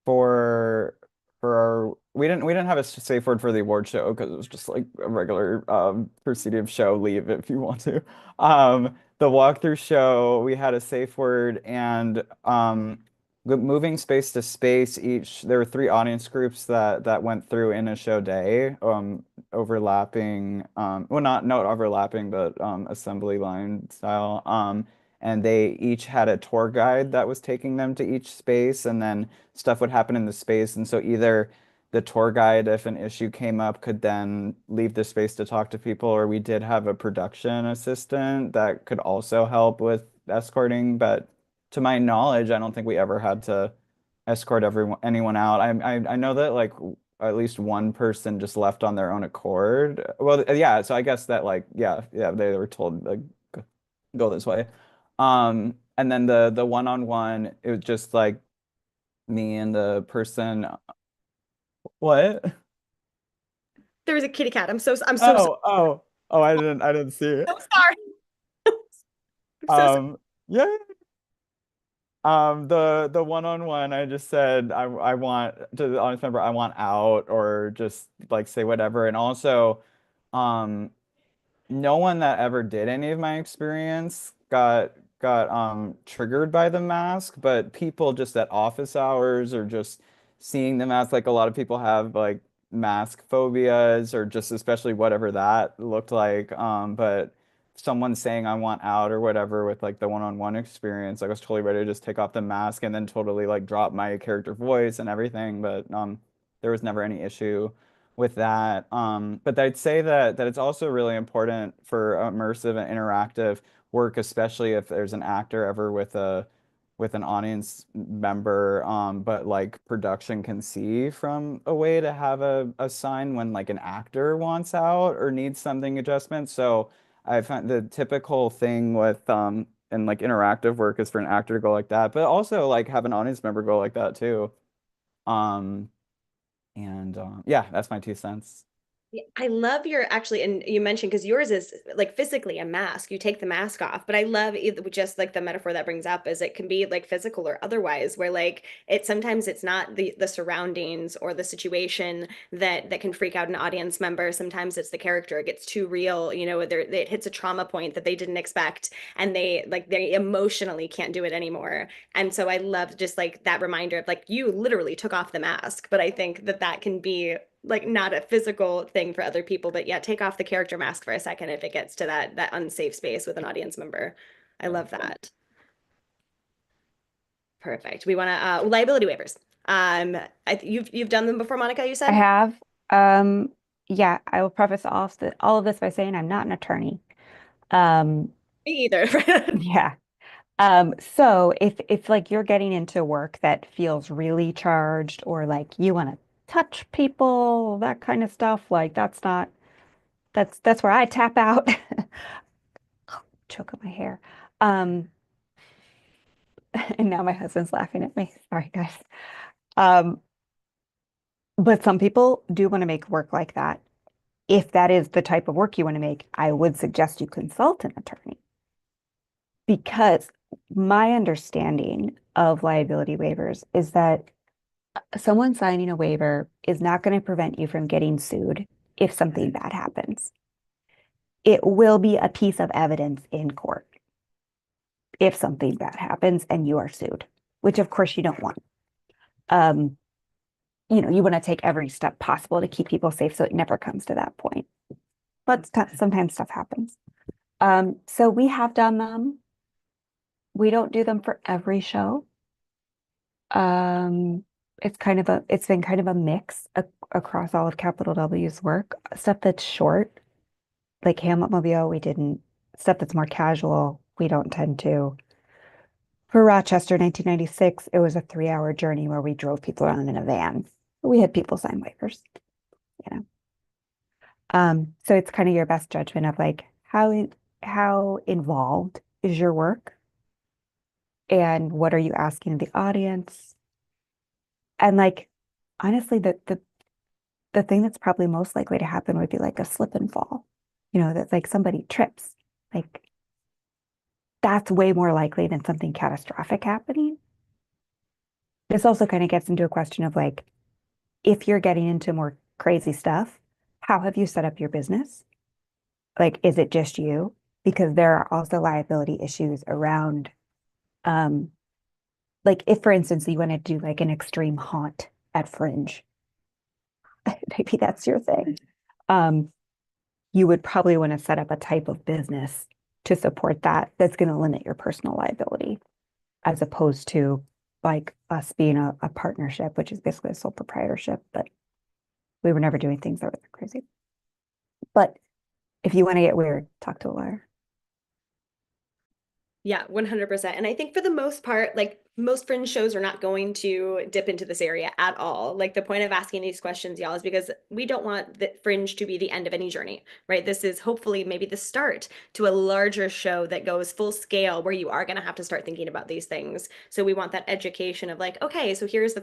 for our we didn't have a safe word for the award show because it was just like a regular proceeding show. Leave if you want to. The walkthrough show we had a safe word and moving space to space. Each there were three audience groups that went through in a show day. Overlapping. Well, not overlapping, but assembly line style. And they each had a tour guide that was taking them to each space, and then stuff would happen in the space. And so either the tour guide, if an issue came up, could then leave the space to talk to people, or we did have a production assistant that could also help with escorting. But to my knowledge, I don't think we ever had to escort anyone out. I know that like at least one person just left on their own accord. Well, yeah, so I guess that like yeah, they were told like go this way. And then the one-on-one, it was just like me and the person. What? There was a kitty cat. I'm so sorry. Oh, I didn't see it. So sorry. I'm so sorry. Yeah. The one-on-one, I just said I want to the audience member, I want out, or just like say whatever. And also, um, no one that ever did any of my experience got triggered by the mask, but people just at office hours or just seeing the mask, like a lot of people have like mask phobias or just especially whatever that looked like. But someone saying I want out or whatever with like the one-on-one experience, like I was totally ready to just take off the mask and then totally like drop my character voice and everything. But there was never any issue with that. But I'd say that it's also really important for immersive and interactive work, especially if there's an actor ever with an audience member, but like production can see from a way to have a sign when like an actor wants out or needs something adjustment. So I find the typical thing with in like interactive work is for an actor to go like that, but also like have an audience member go like that too. Um, yeah, that's my 2 cents. Yeah, I love your actually, and you mentioned because yours is like physically a mask. You take the mask off, but I love just like the metaphor that brings up is it can be like physical or otherwise, where like it sometimes it's not the surroundings or the situation that can freak out an audience member. Sometimes it's the character. It gets too real, it hits a trauma point that they didn't expect, and they emotionally can't do it anymore. And so I love just like that reminder of like you literally took off the mask, but I think that can be like not a physical thing for other people, but yeah, take off the character mask for a second if it gets to that unsafe space with an audience member. I love that. Perfect. We want to liability waivers. You've done them before, Monica, you I said? have. Yeah, I will preface all of this by saying I'm not an attorney. Um, Me either. yeah. So if like you're getting into work that feels really charged or like you want to touch people, that kind of stuff, like that's where I tap out. Choke up my hair. Um, and now my husband's laughing at me. Sorry, guys. Um, but some people do want to make work like that. If that is the type of work you want to make, I would suggest you consult an attorney because my understanding of liability waivers is that someone signing a waiver is not going to prevent you from getting sued if something bad happens. It will be a piece of evidence in court if something bad happens and you are sued, which of course you don't want. Um, you want to take every step possible to keep people safe so it never comes to that point. But sometimes stuff happens. So we have done them. We don't do them for every show. Um, it's been kind of a mix across all of Capital W's work. Stuff that's short, like Hamlet Mobile, we didn't. Stuff that's more casual, we don't tend to. For Rochester 1996, it was a 3-hour journey where we drove people around in a van. We had people sign waivers, you know. So it's kind of your best judgment of like how involved is your work and what are you asking of the audience? And like honestly, the thing that's probably most likely to happen would be like a slip and fall. That's like somebody trips. Like that's way more likely than something catastrophic happening. This also kind of gets into a question of like, if you're getting into more crazy stuff, how have you set up your business? Like, is it just you? Because there are also liability issues around, um, like if, for instance, you want to do like an extreme haunt at Fringe, maybe that's your thing. Um, you would probably want to set up a type of business to support that that's going to limit your personal liability, as opposed to like us being a partnership, which is basically a sole proprietorship, but we were never doing things that were that crazy. But if you want to get weird, talk to a lawyer. Yeah, 100%. And I think for the most part, like most Fringe shows are not going to dip into this area at all. Like the point of asking these questions, y'all, is because we don't want the Fringe to be the end of any journey, right? This is hopefully maybe the start to a larger show that goes full scale where you are going to have to start thinking about these things. So we want that education of like, okay, so here's the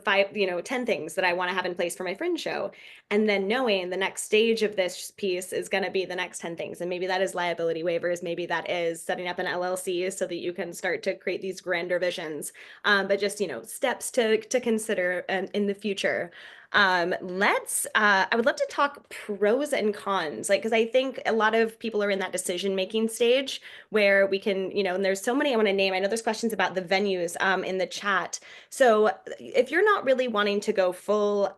10 things that I want to have in place for my Fringe show. And then knowing the next stage of this piece is going to be the next 10 things. And maybe that is liability waivers. Maybe that is setting up an LLC so that you can start to create these grander visions. But just, steps to consider in the future. I would love to talk pros and cons, like, because I think a lot of people are in that decision-making stage where we can, and there's so many I want to name. I know there's questions about the venues in the chat. So if you're not really wanting to go full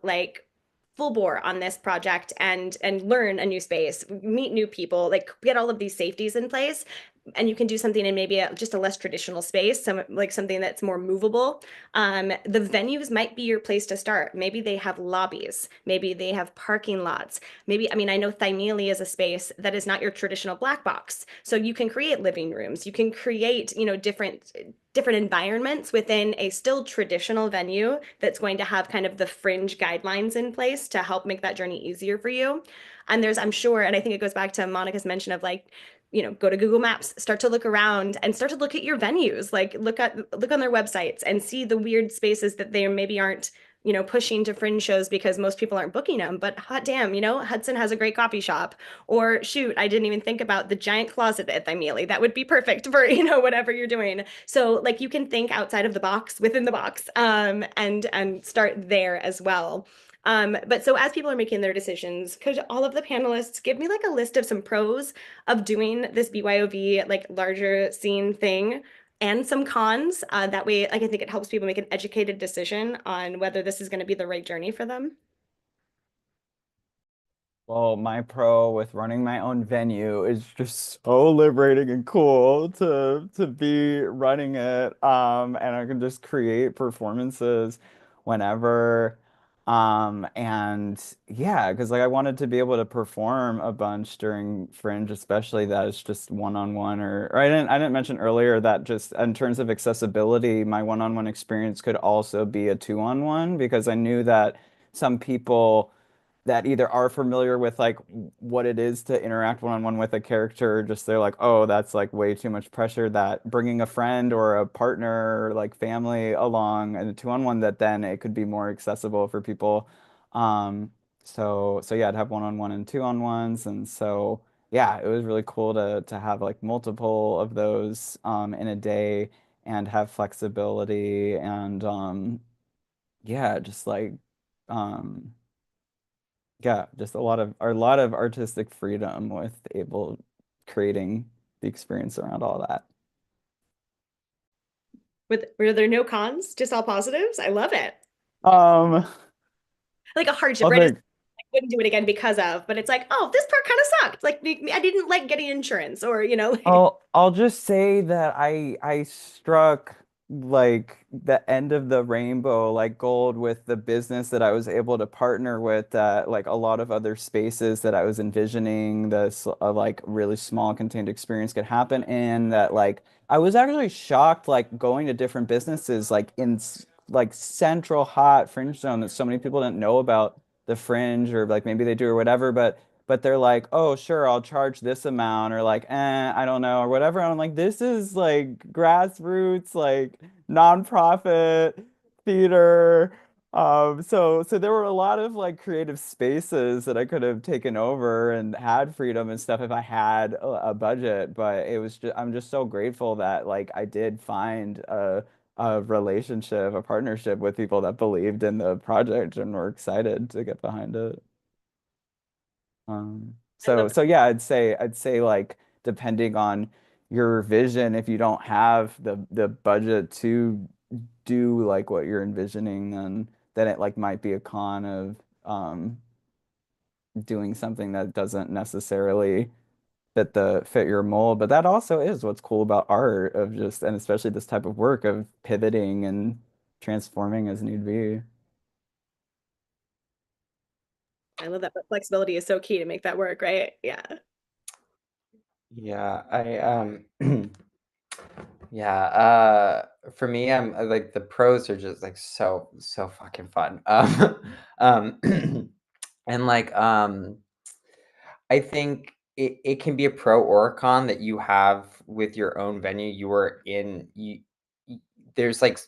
bore on this project and learn a new space, meet new people, like get all of these safeties in place, and you can do something in maybe just a less traditional space, something that's more movable. The venues might be your place to start. Maybe they have lobbies, maybe they have parking lots. Maybe, I mean, I know Thymele is a space that is not your traditional black box. So you can create living rooms, you can create, different environments within a still traditional venue that's going to have kind of the Fringe guidelines in place to help make that journey easier for you. And I'm sure, and I think it goes back to Monica's mention of like, go to Google Maps, start to look around and start to look at your venues, like look on their websites and see the weird spaces that they maybe aren't, pushing to Fringe shows because most people aren't booking them. But hot damn, Hudson has a great coffee shop. Or shoot, I didn't even think about the giant closet at Thymele. That would be perfect for, whatever you're doing. So like you can think outside of the box, within the box, and start there as well. But so as people are making their decisions, could all of the panelists give me like a list of some pros of doing this BYOV like larger scene thing and some cons? That way, like I think it helps people make an educated decision on whether this is going to be the right journey for them. Well, my pro with running my own venue is just so liberating and cool to be running it. And I can just create performances whenever. And yeah, because like I wanted to be able to perform a bunch during Fringe, especially that is just one-on-one or I didn't mention earlier that just in terms of accessibility, my one-on-one experience could also be a two-on-one because I knew that some people that either are familiar with like what it is to interact one-on-one with a character, or just they're like, oh, that's like way too much pressure, that bringing a friend or a partner or like family along and a two-on-one, that then it could be more accessible for people. So yeah, I'd have one-on-one and two-on-ones. And so yeah, it was really cool to have like multiple of those in a day and have flexibility and yeah, just like um yeah, just a lot of artistic freedom with able creating the experience around all that. Were there no cons, just all positives? I love it. Um, Like a hardship, I'll right? think. I wouldn't do it again because of, but it's like, oh, this part kind of sucked. Like I didn't like getting insurance or, I'll just say that I struck like the end of the rainbow, like gold, with the business that I was able to partner with, that like a lot of other spaces that I was envisioning this like really small contained experience could happen in, that like I was actually shocked like going to different businesses like in like central hot Fringe zone that so many people didn't know about the Fringe, or like maybe they do or whatever, but they're like, oh, sure, I'll charge this amount, or like, I don't know, or whatever. And I'm like, this is like grassroots, like nonprofit theater. So there were a lot of like creative spaces that I could have taken over and had freedom and stuff if I had a budget. But it was just, I'm just so grateful that like I did find a relationship, a partnership with people that believed in the project and were excited to get behind it. I So love so yeah, I'd say like depending on your vision, if you don't have the budget to do like what you're envisioning, then it like might be a con of doing something that doesn't necessarily fit your mold. But that also is what's cool about art, of just, and especially this type of work, of pivoting and transforming as need be. I love that. But flexibility is so key to make that work, right? Yeah. Yeah, I Yeah, for me, I'm like the pros are just like so fucking fun. Um, and like I think it can be a pro or a con that you have with your own venue. You are in you there's like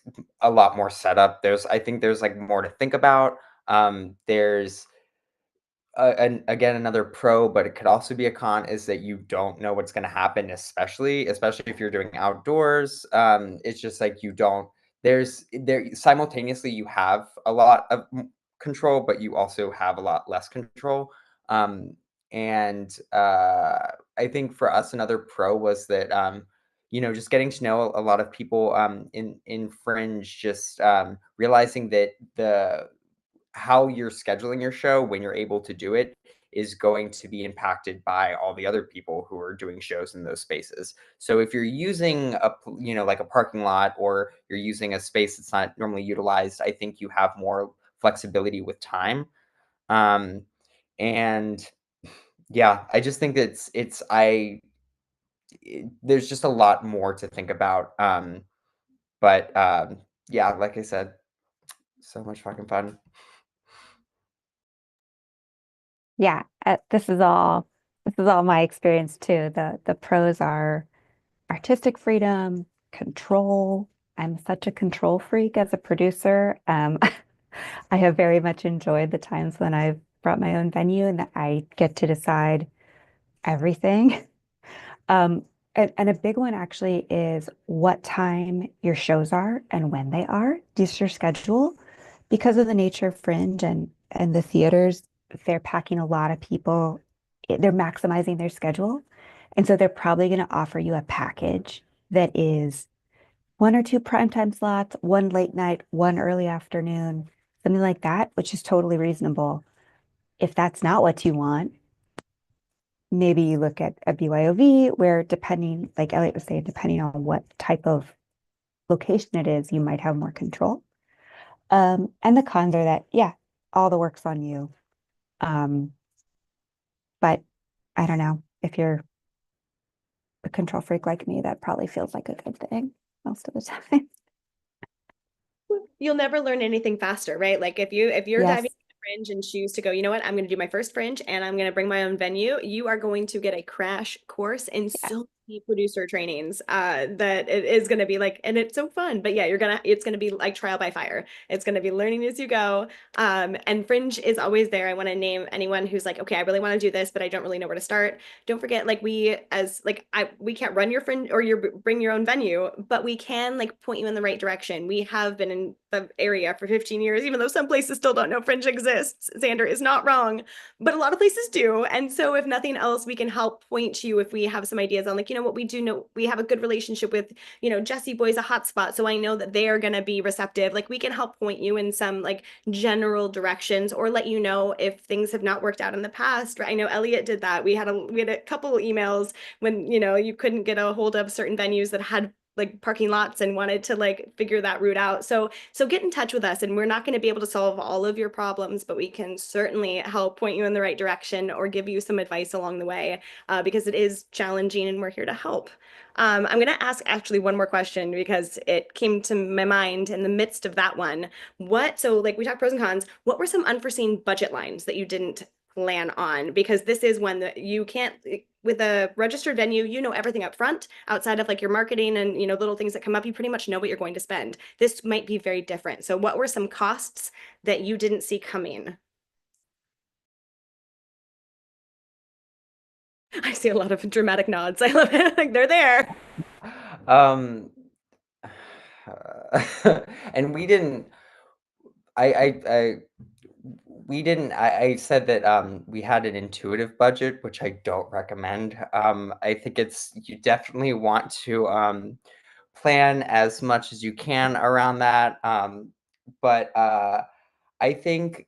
a lot more setup. I think there's like more to think about. There's and again, another pro, but it could also be a con, is that you don't know what's going to happen, especially if you're doing outdoors. It's just like you don't. There simultaneously you have a lot of control, but you also have a lot less control. Um, and I think for us, another pro was that just getting to know a lot of people in Fringe, just realizing that the how you're scheduling your show when you're able to do it is going to be impacted by all the other people who are doing shows in those spaces. So if you're using like a parking lot, or you're using a space that's not normally utilized, I think you have more flexibility with time. Um, and yeah, I just think there's just a lot more to think about. But yeah, like I said, so much fucking fun. Yeah, this is all my experience too. The pros are artistic freedom, control. I'm such a control freak as a producer. I have very much enjoyed the times when I've brought my own venue and that I get to decide everything. And a big one actually is what time your shows are and when they are, just your schedule. Because of the nature of Fringe and the theaters, they're packing a lot of people. They're maximizing their schedule. And so they're probably going to offer you a package that is one or two primetime slots, one late night, one early afternoon, something like that, which is totally reasonable. If that's not what you want, maybe you look at a BYOV where depending, like Elliot was saying, depending on what type of location it is, you might have more control. And the cons are that, yeah, all the work's on you. Um, but I don't know if you're a control freak like me, that probably feels like a good thing most of the time. You'll never learn anything faster, right? Like if you're Yes. diving into Fringe and choose to go, you know what, I'm going to do my first Fringe and I'm going to bring my own venue, you are going to get a crash course in Yeah. so many producer trainings that it is going to be like, and it's so fun. But yeah, it's going to be like trial by fire. It's going to be learning as you go. And Fringe is always there. I want to name anyone who's like, okay, I really want to do this, but I don't really know where to start. Don't forget, like we can't run your friend or your bring your own venue, but we can like point you in the right direction. We have been in the area for 15 years, even though some places still don't know Fringe exists. Xander is not wrong, but a lot of places do. And so if nothing else, we can help point you if we have some ideas on like, you know what, we do know we have a good relationship with, Jesse Boy's a hotspot. So I know that they are going to be receptive. Like we can help point you in some like general directions or let you know if things have not worked out in the past. Right? I know Elliot did that. We had a couple emails when you couldn't get a hold of certain venues that had like parking lots and wanted to like figure that route out. So get in touch with us, and we're not going to be able to solve all of your problems, but we can certainly help point you in the right direction or give you some advice along the way, because it is challenging and we're here to help. I'm going to ask actually one more question because it came to my mind in the midst of that one. So like we talked pros and cons, what were some unforeseen budget lines that you didn't plan on? Because this is one that you can't, with a registered venue, you know everything up front. Outside of like your marketing and little things that come up, you pretty much know what you're going to spend. This might be very different. So what were some costs that you didn't see coming? I see a lot of dramatic nods. I love it. Like they're there. Um, and we didn't. I we didn't. I said that we had an intuitive budget, which I don't recommend. I think you definitely want to plan as much as you can around that. But I think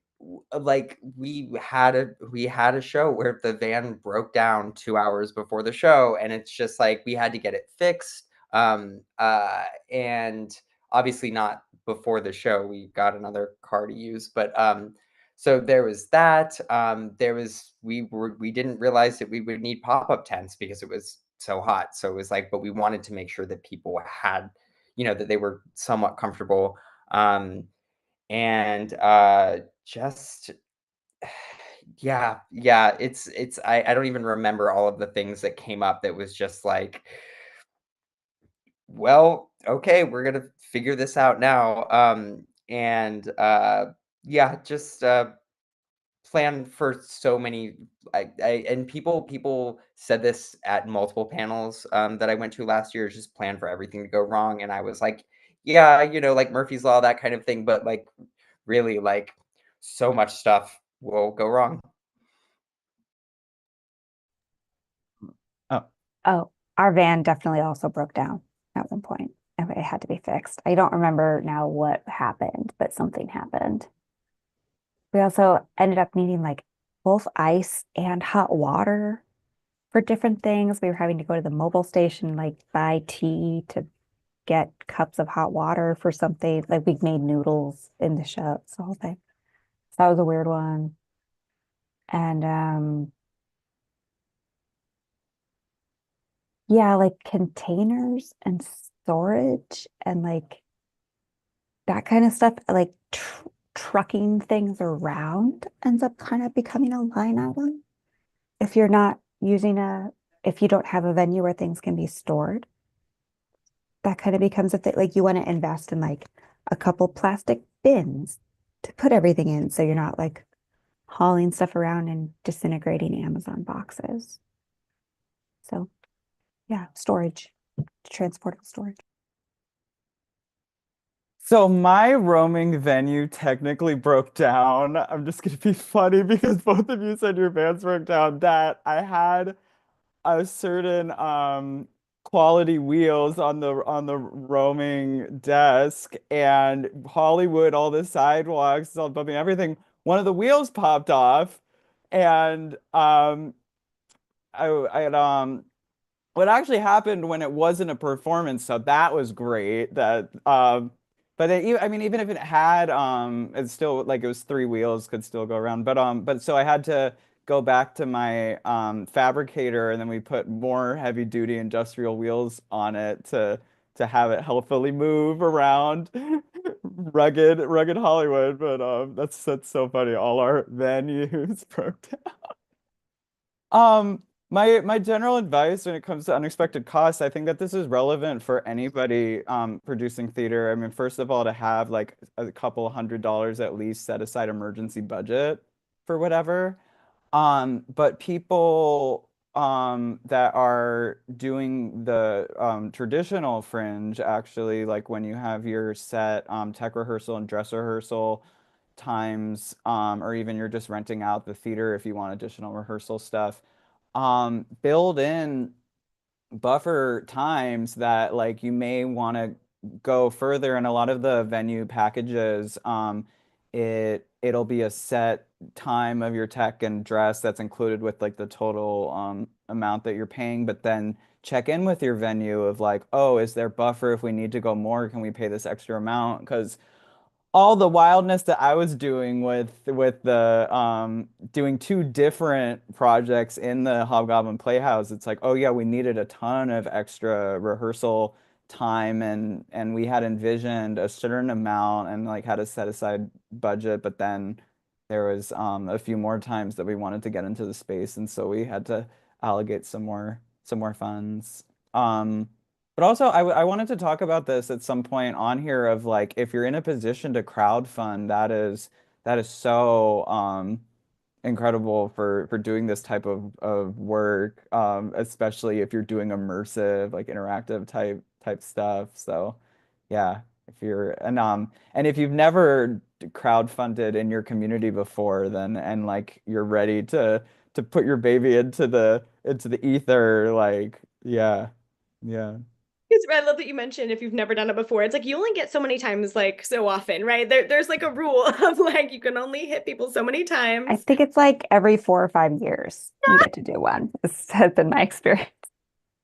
like we had a show where the van broke down 2 hours before the show, and it's just like we had to get it fixed. And obviously not before the show. We got another car to use, but so there was that. We didn't realize that we would need pop-up tents because it was so hot. So it was like, but we wanted to make sure that people had, that they were somewhat comfortable. And just yeah, I don't even remember all of the things that came up that was just like, well, okay, we're gonna figure this out now. And yeah, just plan for so many. And people said this at multiple panels that I went to last year. Just plan for everything to go wrong, and I was like, yeah, like Murphy's Law, that kind of thing. But like, really, like, so much stuff will go wrong. Oh, Oh, our van definitely also broke down at one point. And it had to be fixed. I don't remember now what happened, but something happened. We also ended up needing like both ice and hot water for different things. We were having to go to the mobile station, like buy tea to get cups of hot water for something. Like we made noodles in the show, it's the whole thing. So that was a weird one. And yeah, like containers and storage and like that kind of stuff, like trucking things around ends up kind of becoming a line item. If you're not using if you don't have a venue where things can be stored, that kind of becomes a thing. Like you want to invest in like a couple plastic bins to put everything in so you're not like hauling stuff around and disintegrating Amazon boxes. So yeah, storage, transportable storage. so my roaming venue technically broke down. I'm just gonna be funny because both of you said your vans broke down. That I had a certain quality wheels on the roaming desk, and Hollywood, all the sidewalks, all bumping everything. One of the wheels popped off, and I had what actually happened when it wasn't a performance, so that was great. That but I mean, even if it had it's still like it was three wheels could still go around. But so I had to go back to my fabricator, and then we put more heavy duty industrial wheels on it to have it healthily move around. Rugged Hollywood. But that's so funny. All our venues broke down. My general advice when it comes to unexpected costs, I think that this is relevant for anybody producing theater. I mean, first of all, to have like a couple $100 at least set aside emergency budget for whatever. But people that are doing the traditional fringe, actually, like when you have your set tech rehearsal and dress rehearsal times, or even you're just renting out the theater if you want additional rehearsal stuff, build in buffer times that like you may want to go further. And a lot of the venue packages, it'll be a set time of your tech and dress that's included with like the total amount that you're paying, but then check in with your venue of like, oh, is there buffer? If we need to go more, can we pay this extra amount? Because all the wildness that I was doing with the doing two different projects in the Hobgoblin Playhouse, it's like, oh yeah, we needed a ton of extra rehearsal time, and we had envisioned a certain amount and like had a set aside budget, but then there was a few more times that we wanted to get into the space, and so we had to allocate some more funds. But also, I wanted to talk about this at some point on here of like if you're in a position to crowdfund, that is so incredible for doing this type of work, especially if you're doing immersive, like interactive type stuff. So yeah, if you're and if you've never crowdfunded in your community before, then and like you're ready to put your baby into the ether, like yeah, yeah. Because I love that you mentioned if you've never done it before, it's like you only get so many times, like so often, right? There's like a rule of like you can only hit people so many I times. think it's like every 4 or 5 years you get to do one. This has been my experience.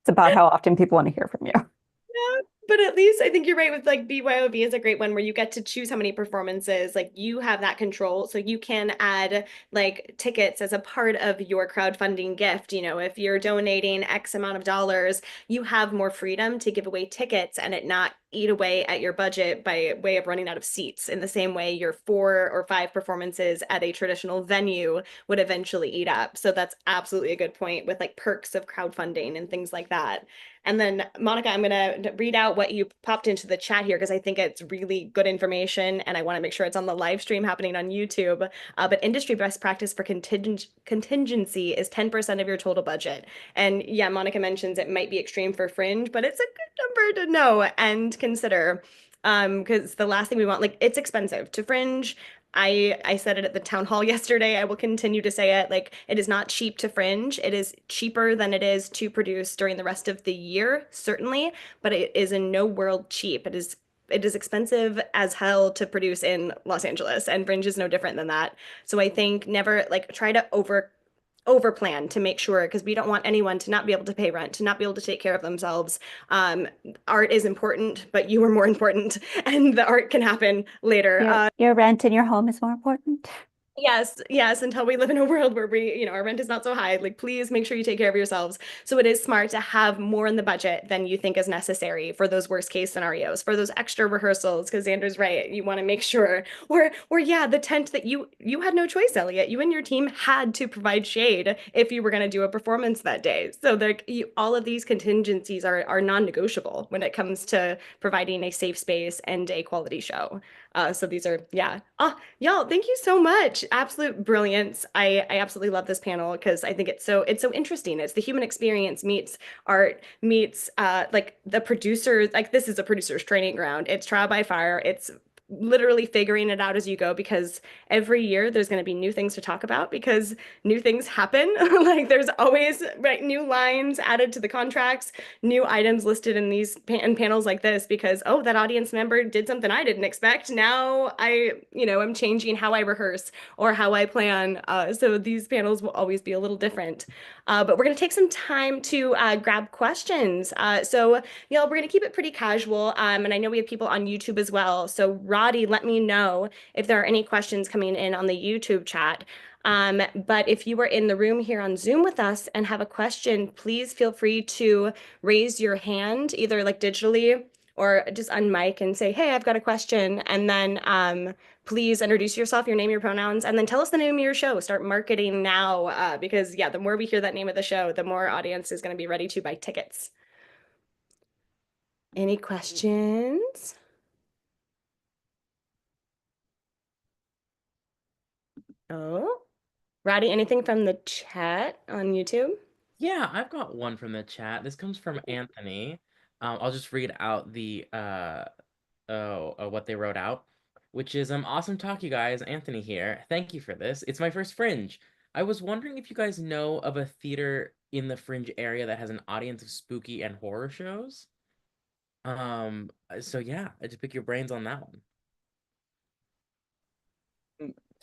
It's about how often people want to hear from you. Yeah, But at least I think you're right with like BYOV is a great one where you get to choose how many performances. Like you have that control. So you can add like tickets as a part of your crowdfunding gift. You know, if you're donating X amount of dollars, you have more freedom to give away tickets and it not eat away at your budget by way of running out of seats in the same way your 4 or 5 performances at a traditional venue would eventually eat up. So that's absolutely a good point with like perks of crowdfunding and things like that. And then, Monica, I'm going to read out what you popped into the chat here because I think it's really good information and I want to make sure it's on the live stream happening on YouTube. But industry best practice for contingency is 10% of your total budget. And yeah, Monica mentions it might be extreme for Fringe, but it's a good number to know and consider. Because the last thing we want, like, it's expensive to Fringe. I said it at the town hall yesterday. I will continue to say it. Like, it is not cheap to Fringe. It is cheaper than it is to produce during the rest of the year, certainly, but it is in no world cheap. It is expensive as hell to produce in Los Angeles, and Fringe is no different than that. So I think never like try to over plan to make sure because we don't want anyone to not be able to pay rent, to not be able to take care of themselves. Art is important, but you are more important, and the art can happen later. Your rent in your home is more important. Yes, yes, until we live in a world where our rent is not so high. Like, please make sure you take care of yourselves. So it is smart to have more in the budget than you think is necessary for those worst case scenarios, for those extra rehearsals, because Xander's right. You want to make sure, or yeah, the tent that you had no choice, Elliot. You and your team had to provide shade if you were going to do a performance that day. So all of these contingencies are non-negotiable when it comes to providing a safe space and a quality show. So these are, yeah. Oh, y'all, thank you so much. Absolute brilliance. I absolutely love this panel because I think it's so interesting. It's the human experience meets art meets like the producers. Like this is a producer's training ground. It's trial by fire. It's literally figuring it out as you go because every year there's going to be new things to talk about because new things happen. Like there's always right new lines added to the contracts, new items listed in these panels like this because oh that audience member did something I didn't expect. Now I'm changing how I rehearse or how I plan. So these panels will always be a little different. But we're going to take some time to grab questions. So we're going to keep it pretty casual. And I know we have people on YouTube as well. So Roddy, let me know if there are any questions coming in on the YouTube chat. But if you are in the room here on Zoom with us and have a question, please feel free to raise your hand, either like digitally or just on mic and say, hey, I've got a question. And then please introduce yourself, your name, your pronouns, and then tell us the name of your show. Start marketing now because yeah, the more we hear that name of the show, the more audience is going to be ready to buy tickets. Any questions? Oh, Roddy, anything from the chat on YouTube? Yeah, I've got one from the chat. This comes from Anthony. I'll just read out the what they wrote out, which is awesome talk, you guys. Anthony here. Thank you for this. It's my first Fringe. I was wondering if you guys know of a theater in the Fringe area that has an audience of spooky and horror shows. So yeah, I just pick your brains on that one.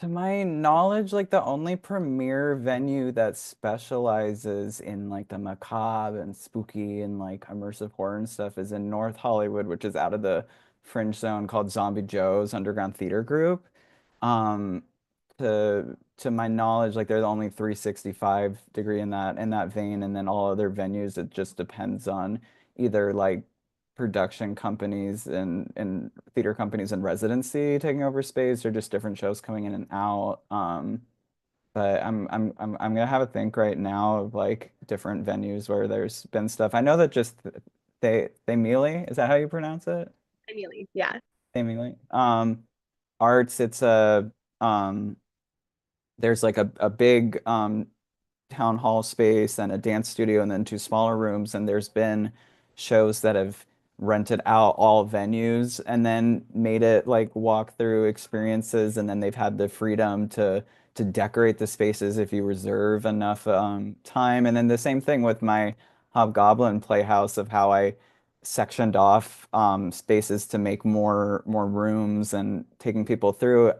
To my knowledge, like the only premier venue that specializes in like the macabre and spooky and like immersive horror and stuff is in North Hollywood, which is out of the Fringe zone called Zombie Joe's Underground Theater Group. Um, to my knowledge, like they're the only 365 degree in that vein, and then all other venues, it just depends on either like production companies and theater companies in residency taking over space or just different shows coming in and out. But I'm gonna have a think right now of like different venues where there's been stuff. I know that just they Mealy, is that how you pronounce it? Emily, yeah. They Mealy. Arts, it's a there's like a big town hall space and a dance studio and then 2 smaller rooms. And there's been shows that have rented out all venues and then made it like walk through experiences. And then they've had the freedom to decorate the spaces if you reserve enough time. And then the same thing with my Hobgoblin Playhouse of how I sectioned off spaces to make more rooms and taking people through.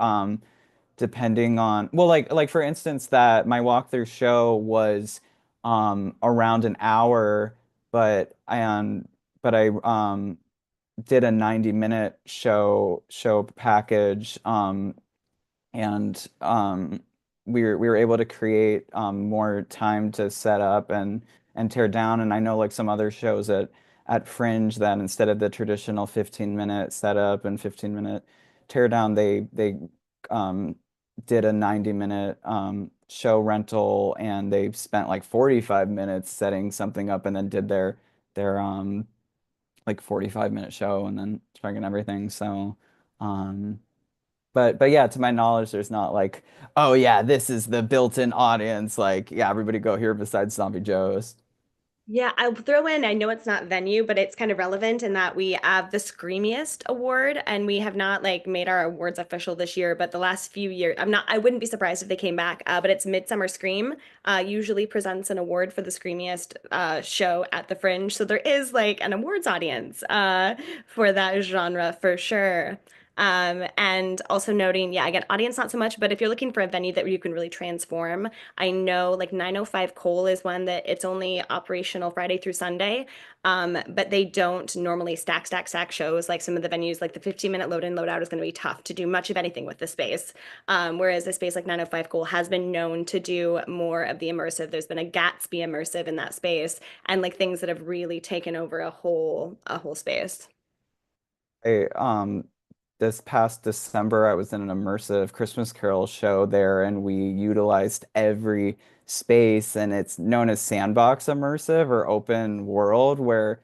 Depending on well like for instance that my walkthrough show was around an hour but I but I did a 90-minute show package, and we were able to create more time to set up and tear down. And I know like some other shows at Fringe that instead of the traditional 15-minute setup and 15-minute tear down, they um, did a 90-minute show rental, and they spent like 45 minutes setting something up and then did their like 45-minute show and then fucking everything. So um but yeah, to my knowledge, there's not like, oh yeah, this is the built-in audience. Like, yeah, everybody go here besides Zombie Joe's. Yeah, I'll throw in, I know it's not venue, but it's kind of relevant in that we have the Screamiest Award, and we have not like made our awards official this year, but the last few years, I wouldn't be surprised if they came back, but it's Midsummer Scream, usually presents an award for the Screamiest show at the Fringe. So there is like an awards audience for that genre for sure. And also noting, yeah, again, audience not so much, but if you're looking for a venue that you can really transform, I know like 905 Cole is one that it's only operational Friday through Sunday, but they don't normally stack shows like some of the venues, like the 15-minute load in, load out is going to be tough to do much of anything with the space. Whereas a space like 905 Cole has been known to do more of the immersive. There's been a Gatsby immersive in that space and like things that have really taken over a whole space. I this past December I was in an immersive Christmas Carol show there, and we utilized every space, and it's known as sandbox immersive or open world, where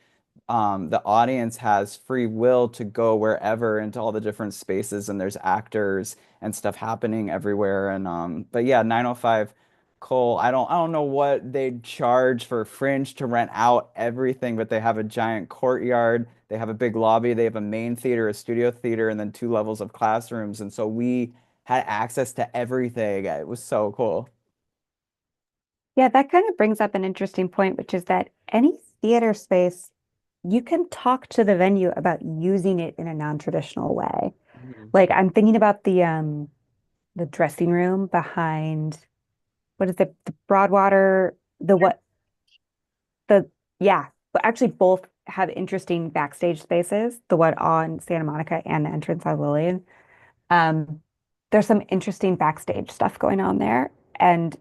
the audience has free will to go wherever into all the different spaces, and there's actors and stuff happening everywhere. And but yeah, 905 Cole, I don't know what they'd charge for Fringe to rent out everything, but they have a giant courtyard, they have a big lobby, they have a main theater, a studio theater, and then 2 levels of classrooms. And so we had access to everything. It was so cool. Yeah, that kind of brings up an interesting point, which is that any theater space, you can talk to the venue about using it in a non-traditional way. Mhm. Like I'm thinking about the dressing room behind what is it, the Broadwater, the what the yeah, but actually both have interesting backstage spaces, the one on Santa Monica and the entrance on Lillian. Um, there's some interesting backstage stuff going on there. And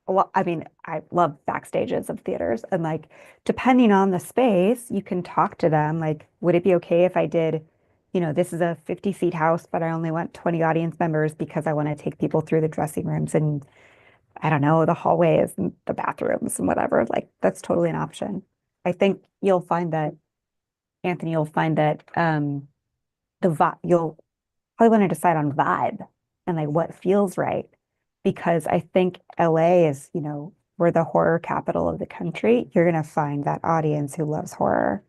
I mean, I love backstages of theaters. And like, depending on the space, you can talk to them. Like, would it be okay if I did, this is a 50-seat house, but I only want 20 audience members because I want to take people through the dressing rooms and I don't know, the hallways and the bathrooms and whatever. Like, that's totally an option. I think you'll find that, Anthony, you'll find that the vibe, you'll probably want to decide on vibe and like what feels right. Because I think LA is, we're the horror capital of the country. You're going to find that audience who loves horror,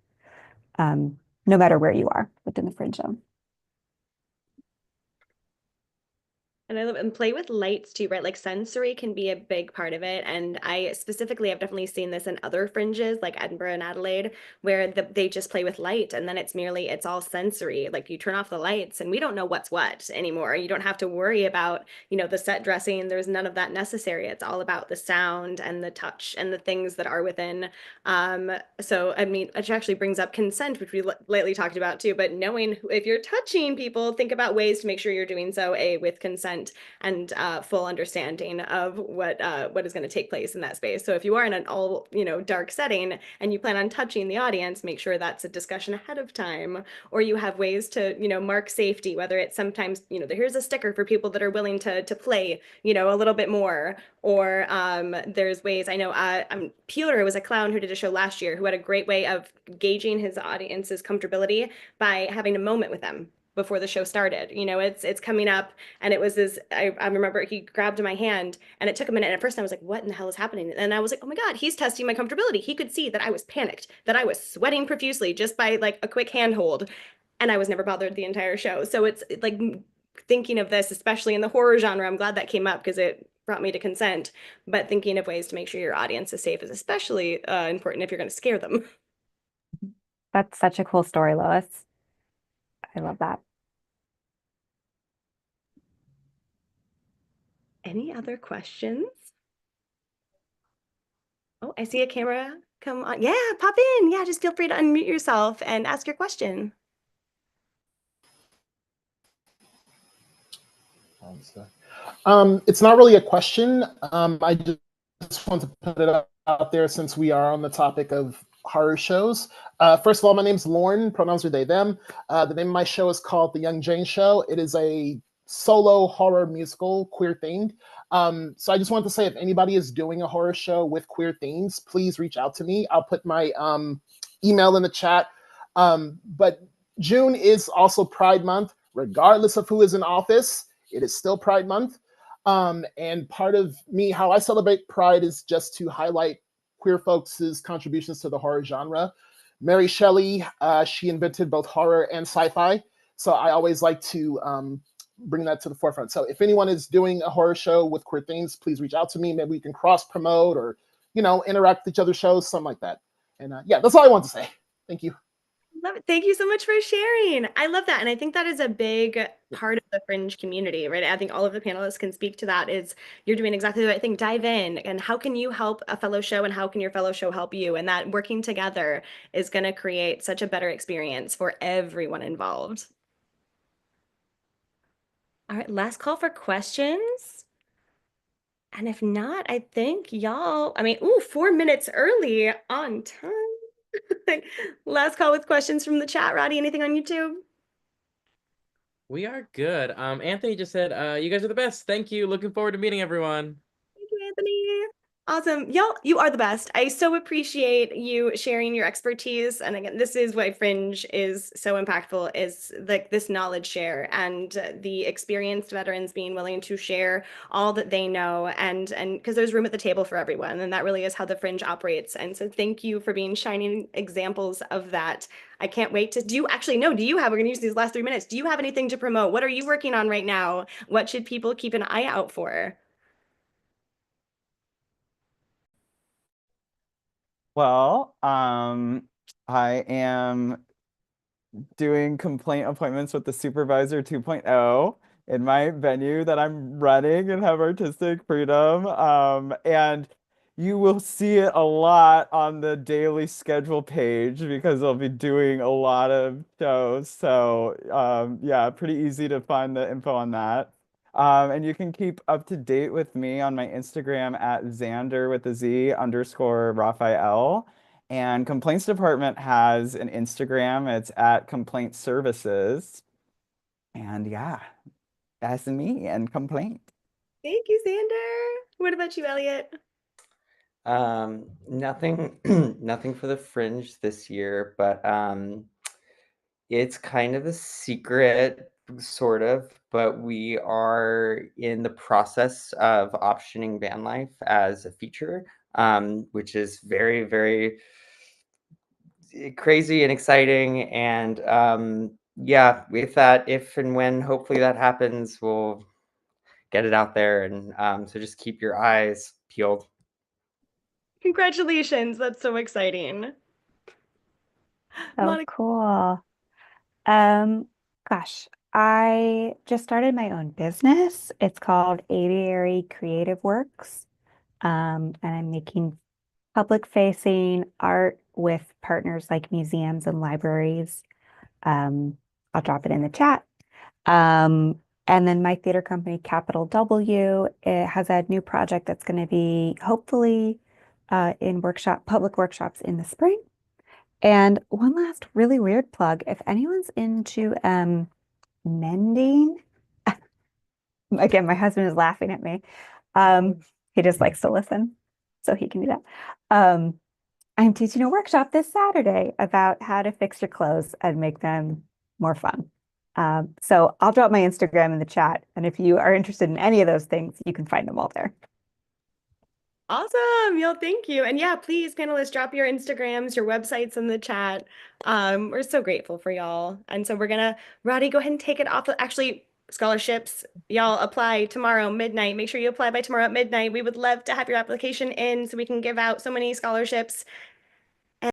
um, no matter where you are within the Fringe zone. And I love and play with lights too, right? Like sensory can be a big part of it. And I specifically have definitely seen this in other fringes like Edinburgh and Adelaide, where they just play with light and then it's all sensory. Like you turn off the lights and we don't know what's what anymore. You don't have to worry about, the set dressing. There's none of that necessary. It's all about the sound and the touch and the things that are within. So I mean, it actually brings up consent, which we lately talked about too, but knowing if you're touching people, think about ways to make sure you're doing so with consent and full understanding of what is going to take place in that space. So if you are in an all dark setting and you plan on touching the audience, make sure that's a discussion ahead of time, or you have ways to mark safety. Whether it's sometimes here's a sticker for people that are willing to play a little bit more, or there's ways. I know Peter was a clown who did a show last year who had a great way of gauging his audience's comfortability by having a moment with them before the show started. It's coming up, and it was this. I remember he grabbed my hand, and it took a minute. And at first, I was like, "What in the hell is happening?" And I was like, "Oh my God, he's testing my comfortability." He could see that I was panicked, that I was sweating profusely just by like a quick handhold, and I was never bothered the entire show. So it's like thinking of this, especially in the horror genre. I'm glad that came up because it brought me to consent. But thinking of ways to make sure your audience is safe is especially important if you're going to scare them. That's such a cool story, Lois. I love that. Any other questions? Oh, I see a camera come on. Yeah, pop in. Yeah, just feel free to unmute yourself and ask your question. It's not really a question. I just want to put it out there since we are on the topic of horror shows. First of all, my name's Lauren, pronouns are they, them. The name of my show is called The Young Jane Show. It is a solo horror musical, queer themed. So I just want to say if anybody is doing a horror show with queer themes, please reach out to me. I'll put my email in the chat. But June is also Pride Month, regardless of who is in office. It is still Pride Month. And part of me, how I celebrate Pride is just to highlight queer folks' contributions to the horror genre. Mary Shelley, she invented both horror and sci-fi. So I always like to bring that to the forefront. So if anyone is doing a horror show with queer themes, please reach out to me. Maybe we can cross promote or, interact with each other's shows, something like that. And yeah, that's all I want to say. Thank you. Love it. Thank you so much for sharing. I love that. And I think that is a big part of the Fringe community, right? I think all of the panelists can speak to that is you're doing exactly the right thing. Dive in and how can you help a fellow show and how can your fellow show help you? And that working together is going to create such a better experience for everyone involved. All right, last call for questions. And if not, I think y'all, 4 minutes early on time. Last call with questions from the chat. Roddy, anything on YouTube? We are good. Anthony just said, you guys are the best. Thank you. Looking forward to meeting everyone. Thank you, Anthony. Awesome. Y'all, you are the best. I so appreciate you sharing your expertise. And again, this is why Fringe is so impactful, is like this knowledge share and the experienced veterans being willing to share all that they know and because there's room at the table for everyone. And that really is how the Fringe operates. And so thank you for being shining examples of that. I can't wait to, we're going to use these last 3 minutes. Do you have anything to promote? What are you working on right now? What should people keep an eye out for? Well, I am doing complaint appointments with the Supervisor 2.0 in my venue that I'm running and have artistic freedom. And you will see it a lot on the daily schedule page because I'll be doing a lot of shows. So, yeah, pretty easy to find the info on that. And you can keep up to date with me on my Instagram at Xander with a Z underscore Raphael. And Complaints Department has an Instagram. It's at Complaint Services. And yeah, that's me and complaint. Thank you, Xander. What about you, Elliot? Nothing, nothing for the Fringe this year, but it's kind of a secret, sort of, but we are in the process of optioning van life as a feature, which is very, very crazy and exciting. And yeah, with that, if and when hopefully that happens, we'll get it out there. And so just keep your eyes peeled. Congratulations. That's so exciting. Oh, Monica. cool. Gosh, I just started my own business. It's called Aviary Creative Works. And I'm making public-facing art with partners like museums and libraries. I'll drop it in the chat. And then my theater company, Capital W, it has a new project that's going to be hopefully in public workshops in the spring. And one last really weird plug, if anyone's into mending, again, my husband is laughing at me. He just likes to listen, so he can do that. I'm teaching a workshop this Saturday about how to fix your clothes and make them more fun. So I'll drop my Instagram in the chat, and if you are interested in any of those things, you can find them all there. Awesome. Y'all, thank you. And yeah, please, panelists, drop your Instagrams, your websites in the chat. We're so grateful for y'all. And so we're gonna, Roddy, go ahead and take it off. Actually, scholarships, y'all apply tomorrow midnight. Make sure you apply by tomorrow at midnight. We would love to have your application in so we can give out so many scholarships